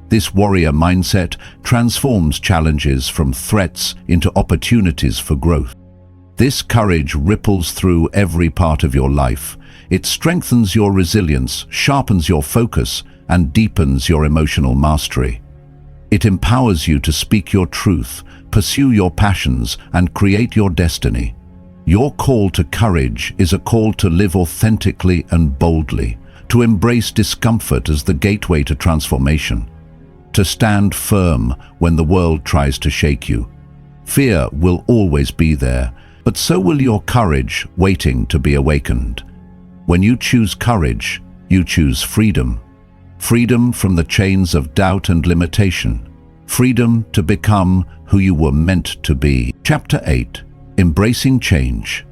This warrior mindset transforms challenges from threats into opportunities for growth. This courage ripples through every part of your life. It strengthens your resilience, sharpens your focus, and deepens your emotional mastery. It empowers you to speak your truth, pursue your passions, and create your destiny. Your call to courage is a call to live authentically and boldly, to embrace discomfort as the gateway to transformation, to stand firm when the world tries to shake you. Fear will always be there, but so will your courage waiting to be awakened. When you choose courage, you choose freedom. Freedom from the chains of doubt and limitation. Freedom to become who you were meant to be. Chapter 8. Embracing change.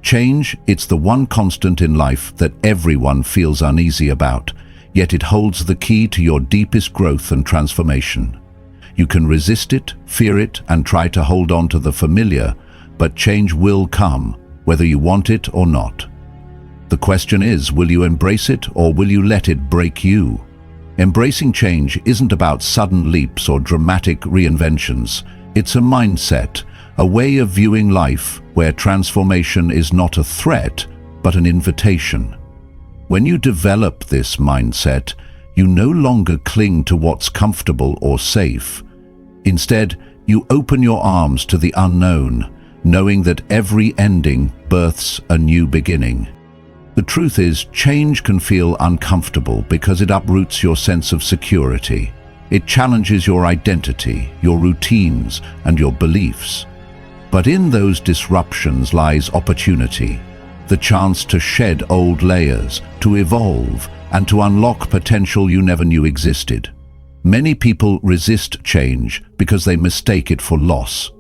Change, it's the one constant in life that everyone feels uneasy about, yet it holds the key to your deepest growth and transformation. You can resist it, fear it, and try to hold on to the familiar, but change will come, whether you want it or not. The question is, will you embrace it or will you let it break you? Embracing change isn't about sudden leaps or dramatic reinventions. It's a mindset, a way of viewing life where transformation is not a threat, but an invitation. When you develop this mindset, you no longer cling to what's comfortable or safe. Instead, you open your arms to the unknown, knowing that every ending births a new beginning. The truth is, change can feel uncomfortable because it uproots your sense of security. It challenges your identity, your routines, and your beliefs. But in those disruptions lies opportunity, the chance to shed old layers, to evolve, and to unlock potential you never knew existed. Many people resist change because they mistake it for loss.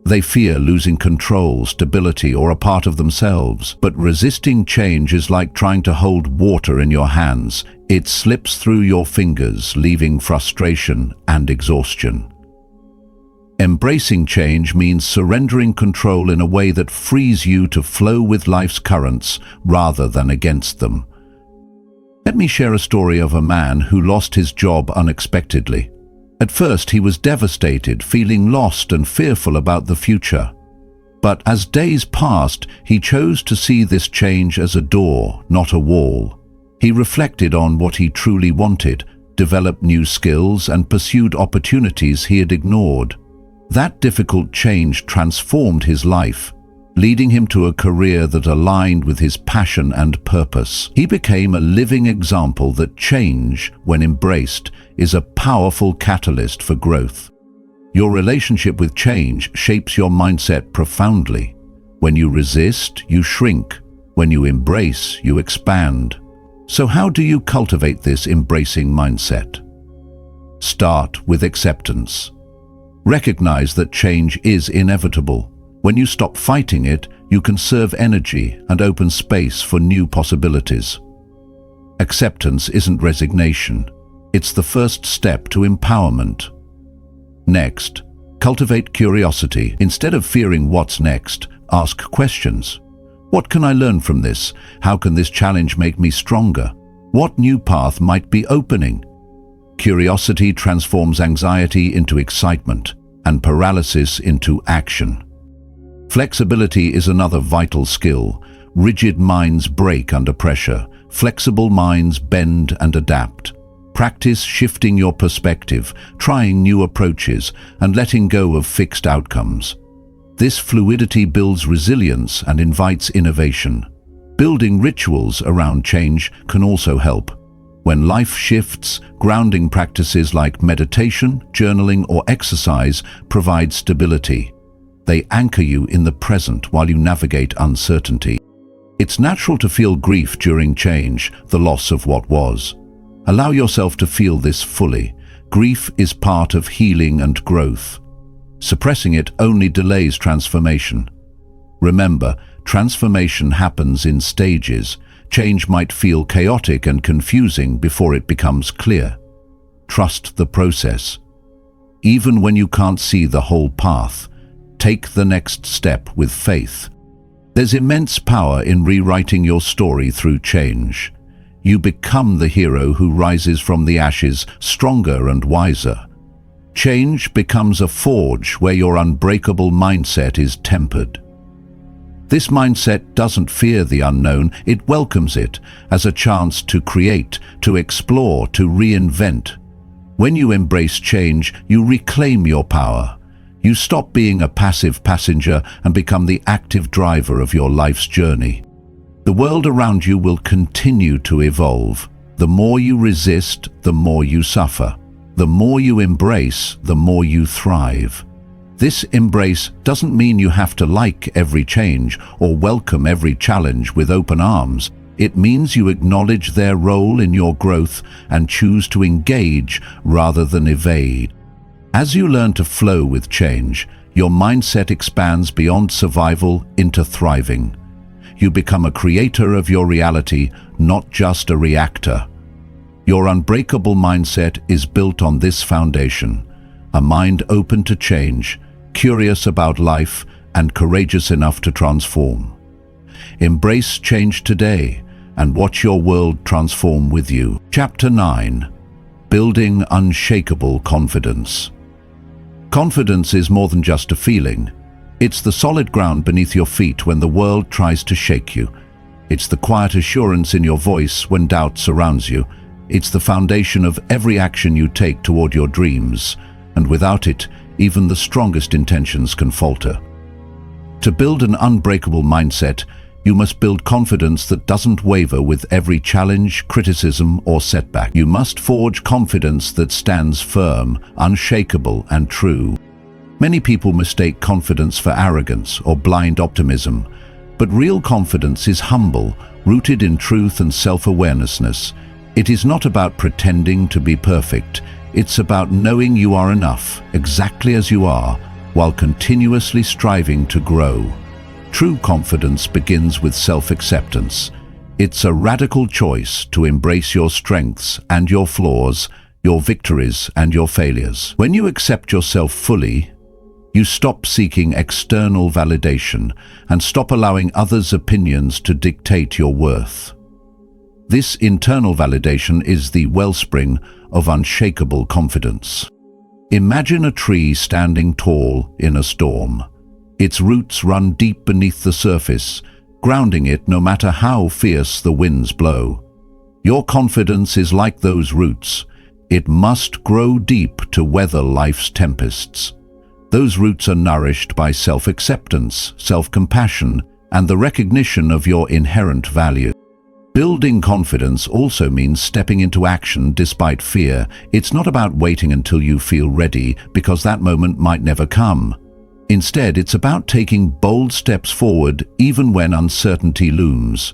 They fear losing control, stability, or a part of themselves. But resisting change is like trying to hold water in your hands. It slips through your fingers, leaving frustration and exhaustion. Embracing change means surrendering control in a way that frees you to flow with life's currents rather than against them. Let me share a story of a man who lost his job unexpectedly. At first, he was devastated, feeling lost and fearful about the future. But as days passed, he chose to see this change as a door, not a wall. He reflected on what he truly wanted, developed new skills, and pursued opportunities he had ignored. That difficult change transformed his life, leading him to a career that aligned with his passion and purpose. He became a living example that change, when embraced, is a powerful catalyst for growth. Your relationship with change shapes your mindset profoundly. When you resist, you shrink. When you embrace, you expand. So how do you cultivate this embracing mindset? Start with acceptance. Recognize that change is inevitable. When you stop fighting it, you conserve energy and open space for new possibilities. Acceptance isn't resignation. It's the first step to empowerment. Next, cultivate curiosity. Instead of fearing what's next, ask questions. What can I learn from this? How can this challenge make me stronger? What new path might be opening? Curiosity transforms anxiety into excitement and paralysis into action. Flexibility is another vital skill. Rigid minds break under pressure. Flexible minds bend and adapt. Practice shifting your perspective, trying new approaches, and letting go of fixed outcomes. This fluidity builds resilience and invites innovation. Building rituals around change can also help. When life shifts, grounding practices like meditation, journaling, or exercise provide stability. They anchor you in the present while you navigate uncertainty. It's natural to feel grief during change, the loss of what was. Allow yourself to feel this fully. Grief is part of healing and growth. Suppressing it only delays transformation. Remember, transformation happens in stages. Change might feel chaotic and confusing before it becomes clear. Trust the process. Even when you can't see the whole path, take the next step with faith. There's immense power in rewriting your story through change. You become the hero who rises from the ashes, stronger and wiser. Change becomes a forge where your unbreakable mindset is tempered. This mindset doesn't fear the unknown, it welcomes it as a chance to create, to explore, to reinvent. When you embrace change, you reclaim your power. You stop being a passive passenger and become the active driver of your life's journey. The world around you will continue to evolve. The more you resist, the more you suffer. The more you embrace, the more you thrive. This embrace doesn't mean you have to like every change or welcome every challenge with open arms. It means you acknowledge their role in your growth and choose to engage rather than evade. As you learn to flow with change, your mindset expands beyond survival into thriving. You become a creator of your reality, not just a reactor. Your unbreakable mindset is built on this foundation: a mind open to change, curious about life, and courageous enough to transform. Embrace change today and watch your world transform with you. Chapter 9. Building unshakable confidence. Confidence is more than just a feeling. It's the solid ground beneath your feet when the world tries to shake you. It's the quiet assurance in your voice when doubt surrounds you. It's the foundation of every action you take toward your dreams, and without it, even the strongest intentions can falter. To build an unbreakable mindset, you must build confidence that doesn't waver with every challenge, criticism, or setback. You must forge confidence that stands firm, unshakable, and true. Many people mistake confidence for arrogance or blind optimism, but real confidence is humble, rooted in truth and self-awareness. It is not about pretending to be perfect. It's about knowing you are enough, exactly as you are, while continuously striving to grow. True confidence begins with self-acceptance. It's a radical choice to embrace your strengths and your flaws, your victories and your failures. When you accept yourself fully, you stop seeking external validation and stop allowing others' opinions to dictate your worth. This internal validation is the wellspring of unshakable confidence. Imagine a tree standing tall in a storm. Its roots run deep beneath the surface, grounding it no matter how fierce the winds blow. Your confidence is like those roots. It must grow deep to weather life's tempests. Those roots are nourished by self-acceptance, self-compassion, and the recognition of your inherent value. Building confidence also means stepping into action despite fear. It's not about waiting until you feel ready, because that moment might never come. Instead, it's about taking bold steps forward even when uncertainty looms.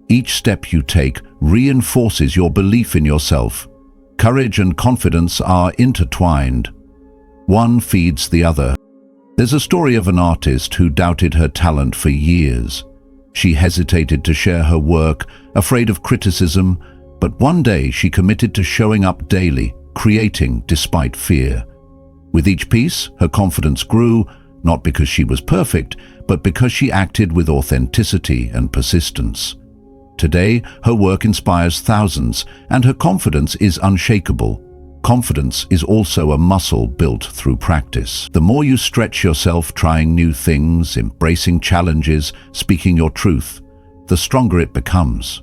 Each step you take reinforces your belief in yourself. Courage and confidence are intertwined. One feeds the other. There's a story of an artist who doubted her talent for years. She hesitated to share her work, afraid of criticism, but one day she committed to showing up daily, creating despite fear. With each piece, her confidence grew, not because she was perfect, but because she acted with authenticity and persistence. Today, her work inspires thousands, and her confidence is unshakable. Confidence is also a muscle built through practice. The more you stretch yourself trying new things, embracing challenges, speaking your truth, the stronger it becomes.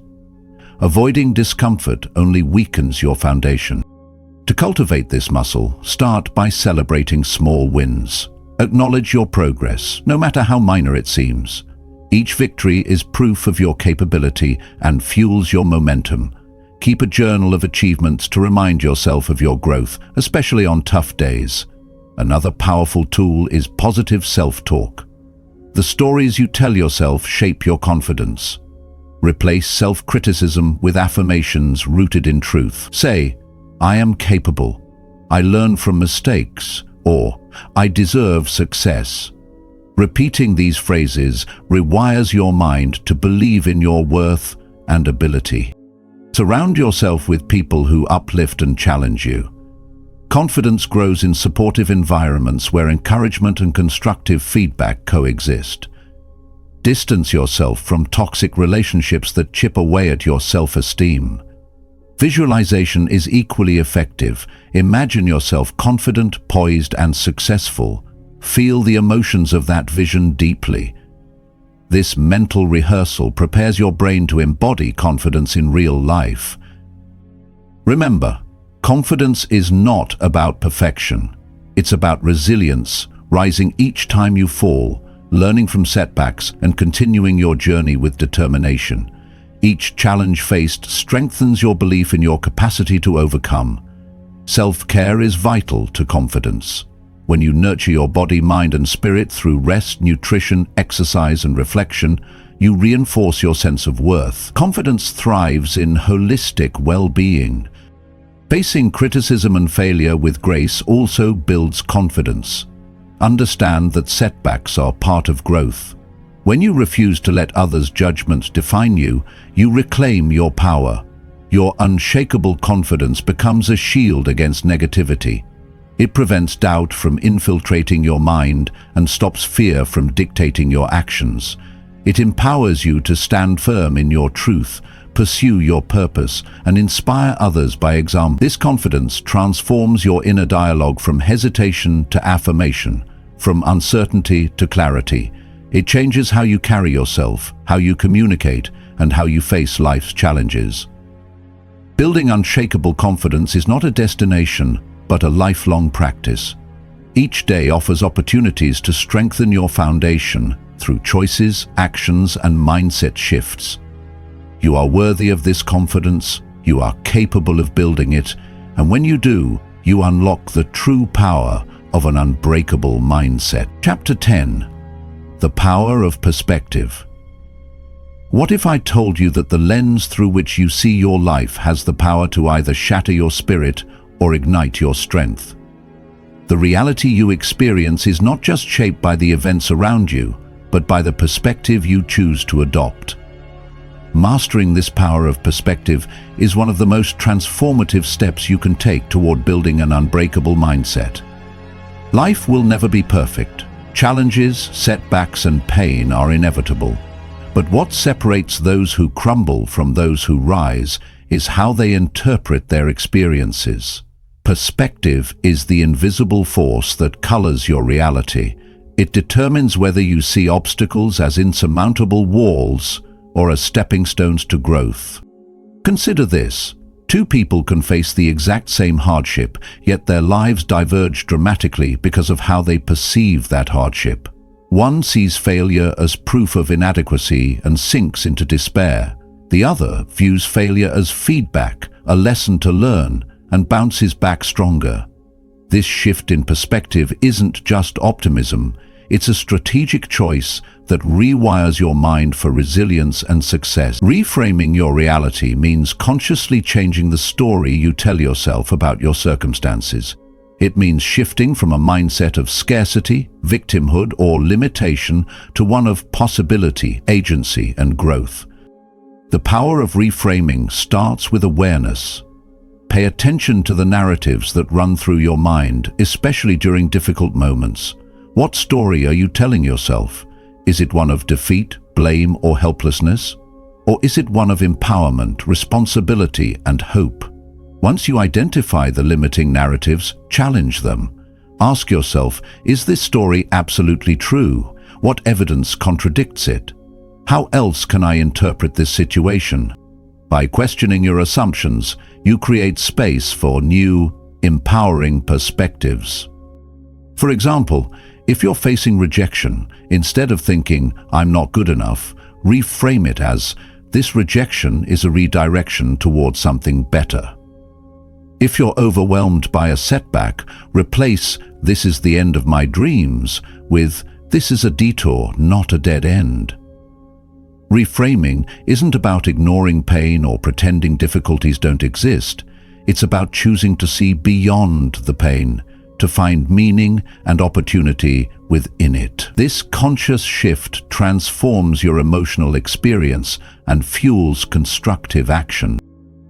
Avoiding discomfort only weakens your foundation. To cultivate this muscle, start by celebrating small wins. Acknowledge your progress, no matter how minor it seems. Each victory is proof of your capability and fuels your momentum. Keep a journal of achievements to remind yourself of your growth, especially on tough days. Another powerful tool is positive self-talk. The stories you tell yourself shape your confidence. Replace self-criticism with affirmations rooted in truth. Say, "I am capable," "I learn from mistakes," or "I deserve success." Repeating these phrases rewires your mind to believe in your worth and ability. Surround yourself with people who uplift and challenge you. Confidence grows in supportive environments where encouragement and constructive feedback coexist. Distance yourself from toxic relationships that chip away at your self-esteem. Visualization is equally effective. Imagine yourself confident, poised, and successful. Feel the emotions of that vision deeply. This mental rehearsal prepares your brain to embody confidence in real life. Remember, confidence is not about perfection. It's about resilience, rising each time you fall, learning from setbacks, and continuing your journey with determination. Each challenge faced strengthens your belief in your capacity to overcome. Self-care is vital to confidence. When you nurture your body, mind, and spirit through rest, nutrition, exercise, and reflection, you reinforce your sense of worth. Confidence thrives in holistic well-being. Facing criticism and failure with grace also builds confidence. Understand that setbacks are part of growth. When you refuse to let others' judgments define you, you reclaim your power. Your unshakable confidence becomes a shield against negativity. It prevents doubt from infiltrating your mind and stops fear from dictating your actions. It empowers you to stand firm in your truth, pursue your purpose, and inspire others by example. This confidence transforms your inner dialogue from hesitation to affirmation, from uncertainty to clarity. It changes how you carry yourself, how you communicate, and how you face life's challenges. Building unshakable confidence is not a destination, but a lifelong practice. Each day offers opportunities to strengthen your foundation through choices, actions, and mindset shifts. You are worthy of this confidence, you are capable of building it, and when you do, you unlock the true power of an unbreakable mindset. Chapter 10. The Power of Perspective. What if I told you that the lens through which you see your life has the power to either shatter your spirit or ignite your strength? The reality you experience is not just shaped by the events around you, but by the perspective you choose to adopt. Mastering this power of perspective is one of the most transformative steps you can take toward building an unbreakable mindset. Life will never be perfect. Challenges, setbacks, and pain are inevitable. But what separates those who crumble from those who rise is how they interpret their experiences. Perspective is the invisible force that colors your reality. It determines whether you see obstacles as insurmountable walls or as stepping stones to growth. Consider this. Two people can face the exact same hardship, yet their lives diverge dramatically because of how they perceive that hardship. One sees failure as proof of inadequacy and sinks into despair. The other views failure as feedback, a lesson to learn, and bounces back stronger. This shift in perspective isn't just optimism, it's a strategic choice that rewires your mind for resilience and success. Reframing your reality means consciously changing the story you tell yourself about your circumstances. It means shifting from a mindset of scarcity, victimhood, or limitation to one of possibility, agency, and growth. The power of reframing starts with awareness. Pay attention to the narratives that run through your mind, especially during difficult moments. What story are you telling yourself? Is it one of defeat, blame, or helplessness? Or is it one of empowerment, responsibility, and hope? Once you identify the limiting narratives, challenge them. Ask yourself, is this story absolutely true? What evidence contradicts it? How else can I interpret this situation? By questioning your assumptions, you create space for new, empowering perspectives. For example, if you're facing rejection, instead of thinking, "I'm not good enough," reframe it as, "This rejection is a redirection towards something better." If you're overwhelmed by a setback, replace "This is the end of my dreams" with "This is a detour, not a dead end." Reframing isn't about ignoring pain or pretending difficulties don't exist. It's about choosing to see beyond the pain, to find meaning and opportunity within it. This conscious shift transforms your emotional experience and fuels constructive action.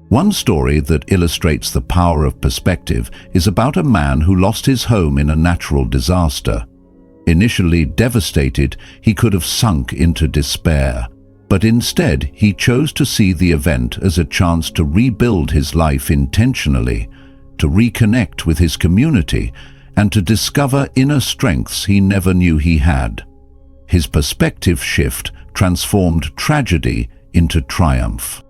One story that illustrates the power of perspective is about a man who lost his home in a natural disaster. Initially devastated, he could have sunk into despair. But instead, he chose to see the event as a chance to rebuild his life intentionally, to reconnect with his community, and to discover inner strengths he never knew he had. His perspective shift transformed tragedy into triumph.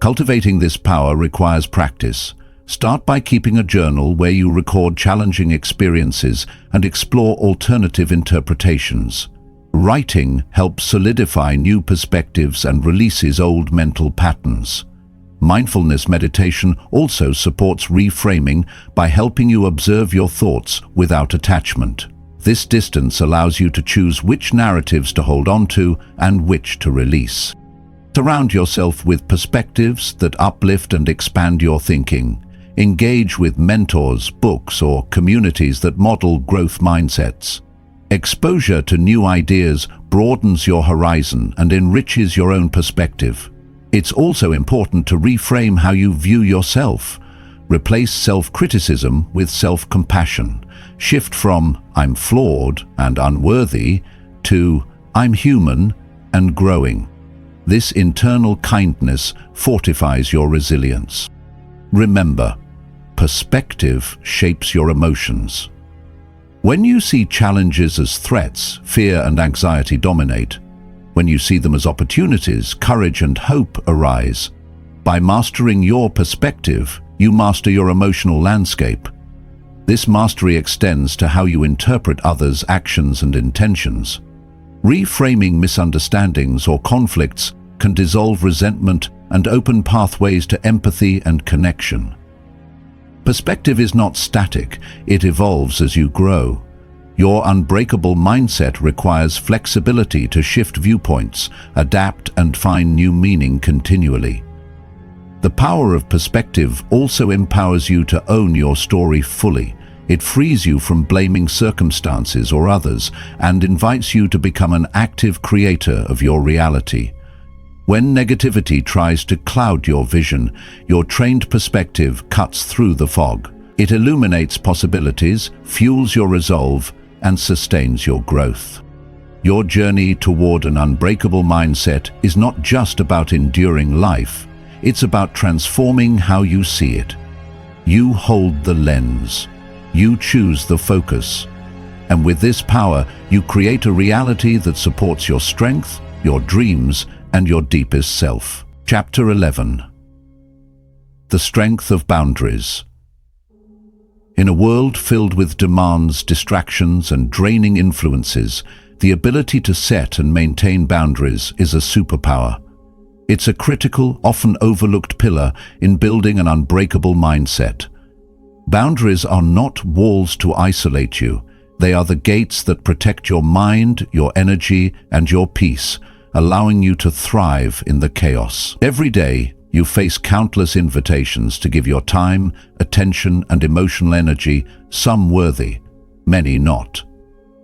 Cultivating this power requires practice. Start by keeping a journal where you record challenging experiences and explore alternative interpretations. Writing helps solidify new perspectives and releases old mental patterns. Mindfulness meditation also supports reframing by helping you observe your thoughts without attachment. This distance allows you to choose which narratives to hold on to and which to release. Surround yourself with perspectives that uplift and expand your thinking. Engage with mentors, books, or communities that model growth mindsets. Exposure to new ideas broadens your horizon and enriches your own perspective. It's also important to reframe how you view yourself. Replace self-criticism with self-compassion. Shift from "I'm flawed and unworthy" to "I'm human and growing." This internal kindness fortifies your resilience. Remember, perspective shapes your emotions. When you see challenges as threats, fear and anxiety dominate. When you see them as opportunities, courage and hope arise. By mastering your perspective, you master your emotional landscape. This mastery extends to how you interpret others' actions and intentions. Reframing misunderstandings or conflicts can dissolve resentment and open pathways to empathy and connection. Perspective is not static, it evolves as you grow. Your unbreakable mindset requires flexibility to shift viewpoints, adapt, and find new meaning continually. The power of perspective also empowers you to own your story fully. It frees you from blaming circumstances or others and invites you to become an active creator of your reality. When negativity tries to cloud your vision, your trained perspective cuts through the fog. It illuminates possibilities, fuels your resolve, and sustains your growth. Your journey toward an unbreakable mindset is not just about enduring life, it's about transforming how you see it. You hold the lens. You choose the focus. And with this power, you create a reality that supports your strength, your dreams, and your deepest self. Chapter 11. The strength of boundaries. In a world filled with demands, distractions, and draining influences, the ability to set and maintain boundaries is a superpower. It's a critical, often overlooked pillar in building an unbreakable mindset. Boundaries are not walls to isolate you. They are the gates that protect your mind, your energy, and your peace, allowing you to thrive in the chaos. Every day, you face countless invitations to give your time, attention, and emotional energy, some worthy, many not.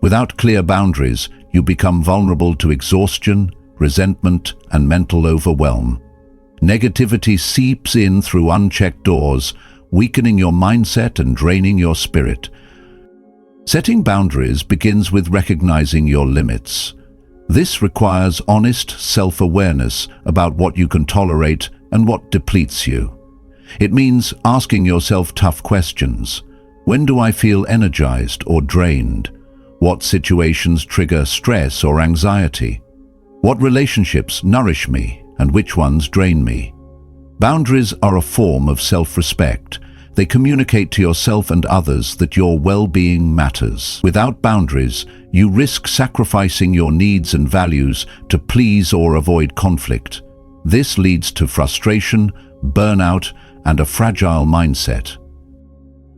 Without clear boundaries, you become vulnerable to exhaustion, resentment, and mental overwhelm. Negativity seeps in through unchecked doors, weakening your mindset and draining your spirit. Setting boundaries begins with recognizing your limits. This requires honest self-awareness about what you can tolerate and what depletes you. It means asking yourself tough questions. When do I feel energized or drained? What situations trigger stress or anxiety? What relationships nourish me and which ones drain me? Boundaries are a form of self-respect. They communicate to yourself and others that your well-being matters. Without boundaries, you risk sacrificing your needs and values to please or avoid conflict. This leads to frustration, burnout, and a fragile mindset.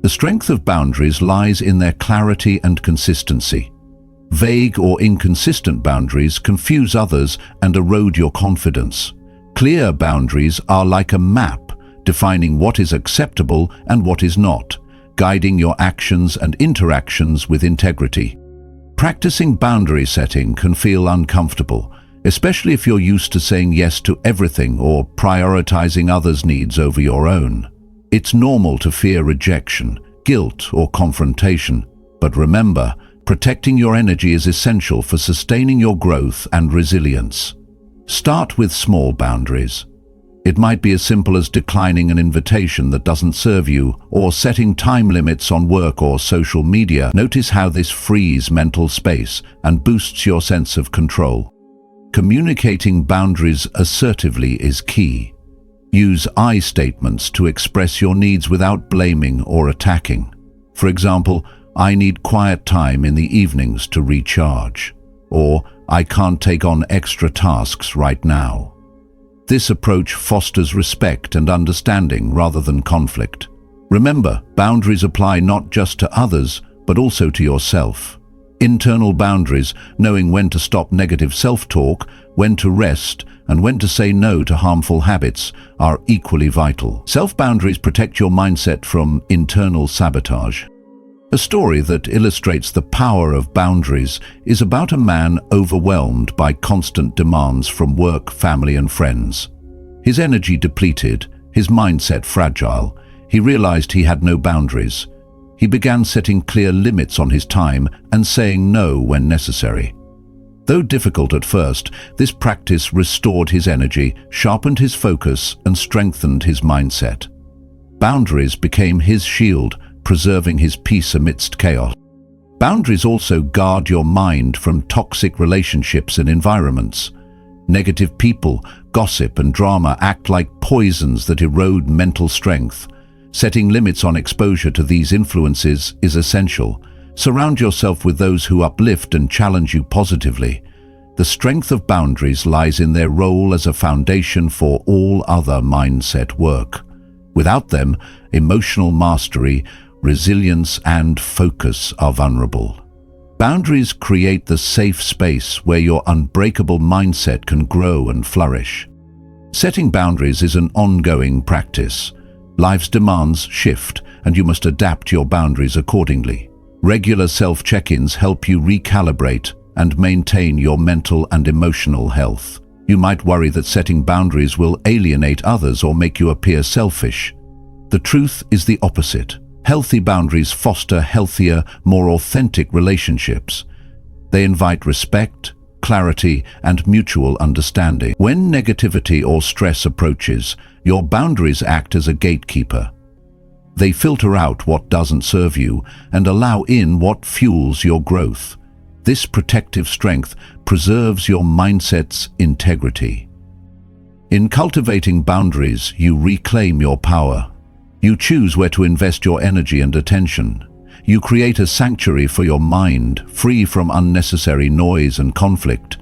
The strength of boundaries lies in their clarity and consistency. Vague or inconsistent boundaries confuse others and erode your confidence. Clear boundaries are like a map, defining what is acceptable and what is not, guiding your actions and interactions with integrity. Practicing boundary setting can feel uncomfortable, especially if you're used to saying yes to everything or prioritizing others' needs over your own. It's normal to fear rejection, guilt, or confrontation, but remember, protecting your energy is essential for sustaining your growth and resilience. Start with small boundaries. It might be as simple as declining an invitation that doesn't serve you, or setting time limits on work or social media. Notice how this frees mental space and boosts your sense of control. Communicating boundaries assertively is key. Use I statements to express your needs without blaming or attacking. For example, I need quiet time in the evenings to recharge, or I can't take on extra tasks right now. This approach fosters respect and understanding rather than conflict. Remember, boundaries apply not just to others, but also to yourself. Internal boundaries, knowing when to stop negative self-talk, when to rest, and when to say no to harmful habits, are equally vital. Self-boundaries protect your mindset from internal sabotage. A story that illustrates the power of boundaries is about a man overwhelmed by constant demands from work, family, and friends. His energy depleted, his mindset fragile. He realized he had no boundaries. He began setting clear limits on his time and saying no when necessary. Though difficult at first, this practice restored his energy, sharpened his focus, and strengthened his mindset. Boundaries became his shield, preserving his peace amidst chaos. Boundaries also guard your mind from toxic relationships and environments. Negative people, gossip, and drama act like poisons that erode mental strength. Setting limits on exposure to these influences is essential. Surround yourself with those who uplift and challenge you positively. The strength of boundaries lies in their role as a foundation for all other mindset work. Without them, emotional mastery, resilience, and focus are vulnerable. Boundaries create the safe space where your unbreakable mindset can grow and flourish. Setting boundaries is an ongoing practice. Life's demands shift, and you must adapt your boundaries accordingly. Regular self-check-ins help you recalibrate and maintain your mental and emotional health. You might worry that setting boundaries will alienate others or make you appear selfish. The truth is the opposite. Healthy boundaries foster healthier, more authentic relationships. They invite respect, clarity, and mutual understanding. When negativity or stress approaches, your boundaries act as a gatekeeper. They filter out what doesn't serve you and allow in what fuels your growth. This protective strength preserves your mindset's integrity. In cultivating boundaries, you reclaim your power. You choose where to invest your energy and attention. You create a sanctuary for your mind, free from unnecessary noise and conflict.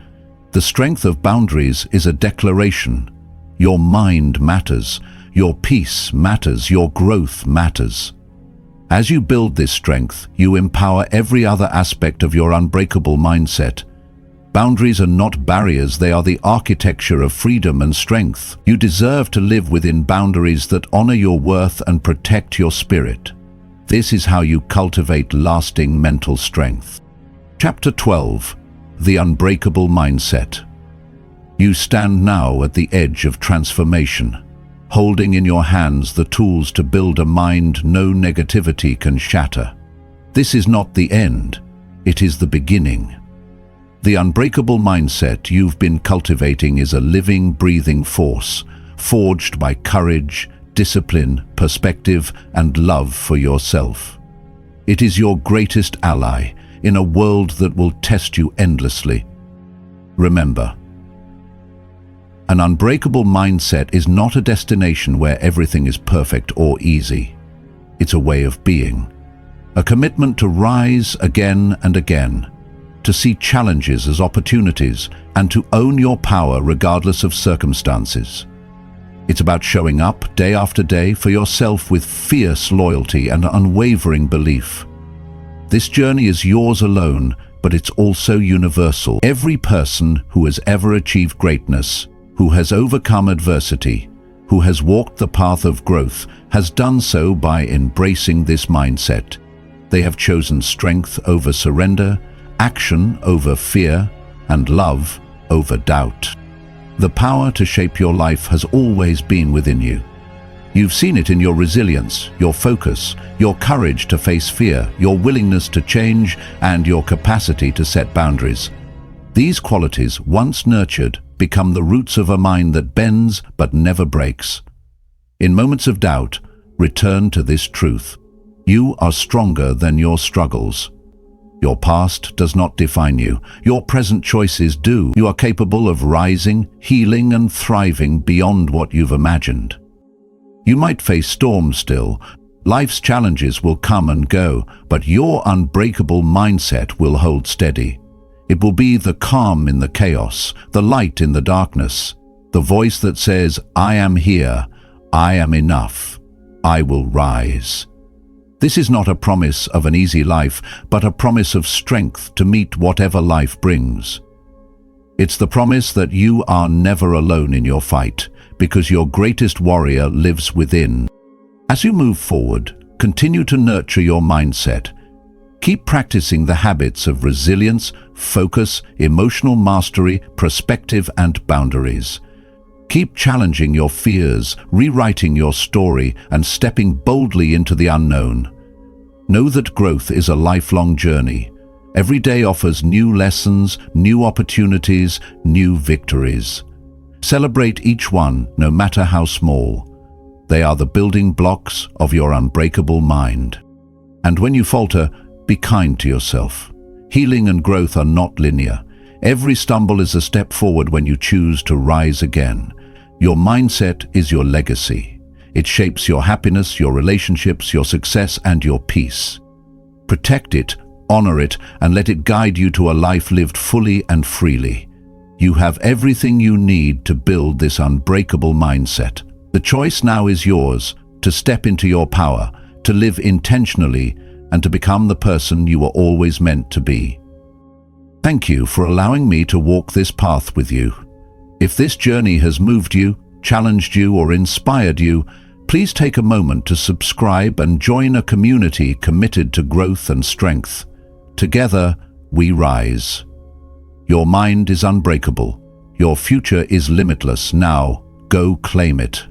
The strength of boundaries is a declaration. Your mind matters, your peace matters, your growth matters. As you build this strength, you empower every other aspect of your unbreakable mindset. Boundaries are not barriers, they are the architecture of freedom and strength. You deserve to live within boundaries that honor your worth and protect your spirit. This is how you cultivate lasting mental strength. Chapter 12. The Unbreakable Mindset. You stand now at the edge of transformation, holding in your hands the tools to build a mind no negativity can shatter. This is not the end, it is the beginning. The unbreakable mindset you've been cultivating is a living, breathing force, forged by courage, discipline, perspective, and love for yourself. It is your greatest ally in a world that will test you endlessly. Remember, an unbreakable mindset is not a destination where everything is perfect or easy. It's a way of being, a commitment to rise again and again, to see challenges as opportunities, and to own your power regardless of circumstances. It's about showing up day after day for yourself with fierce loyalty and unwavering belief. This journey is yours alone, but it's also universal. Every person who has ever achieved greatness, who has overcome adversity, who has walked the path of growth, has done so by embracing this mindset. They have chosen strength over surrender, action over fear, and love over doubt. The power to shape your life has always been within you. You've seen it in your resilience, your focus, your courage to face fear, your willingness to change, and your capacity to set boundaries. These qualities, once nurtured, become the roots of a mind that bends but never breaks. In moments of doubt, return to this truth. You are stronger than your struggles. Your past does not define you. Your present choices do. You are capable of rising, healing, and thriving beyond what you've imagined. You might face storms still. Life's challenges will come and go, but your unbreakable mindset will hold steady. It will be the calm in the chaos, the light in the darkness, the voice that says, "I am here, I am enough, I will rise." This is not a promise of an easy life, but a promise of strength to meet whatever life brings. It's the promise that you are never alone in your fight, because your greatest warrior lives within. As you move forward, continue to nurture your mindset. Keep practicing the habits of resilience, focus, emotional mastery, perspective, and boundaries. Keep challenging your fears, rewriting your story, and stepping boldly into the unknown. Know that growth is a lifelong journey. Every day offers new lessons, new opportunities, new victories. Celebrate each one, no matter how small. They are the building blocks of your unbreakable mind. And when you falter, be kind to yourself. Healing and growth are not linear. Every stumble is a step forward when you choose to rise again. Your mindset is your legacy. It shapes your happiness, your relationships, your success, and your peace. Protect it, honor it, and let it guide you to a life lived fully and freely. You have everything you need to build this unbreakable mindset. The choice now is yours, to step into your power, to live intentionally, and to become the person you were always meant to be. Thank you for allowing me to walk this path with you. If this journey has moved you, challenged you, or inspired you, please take a moment to subscribe and join a community committed to growth and strength. Together, we rise. Your mind is unbreakable. Your future is limitless. Now, go claim it.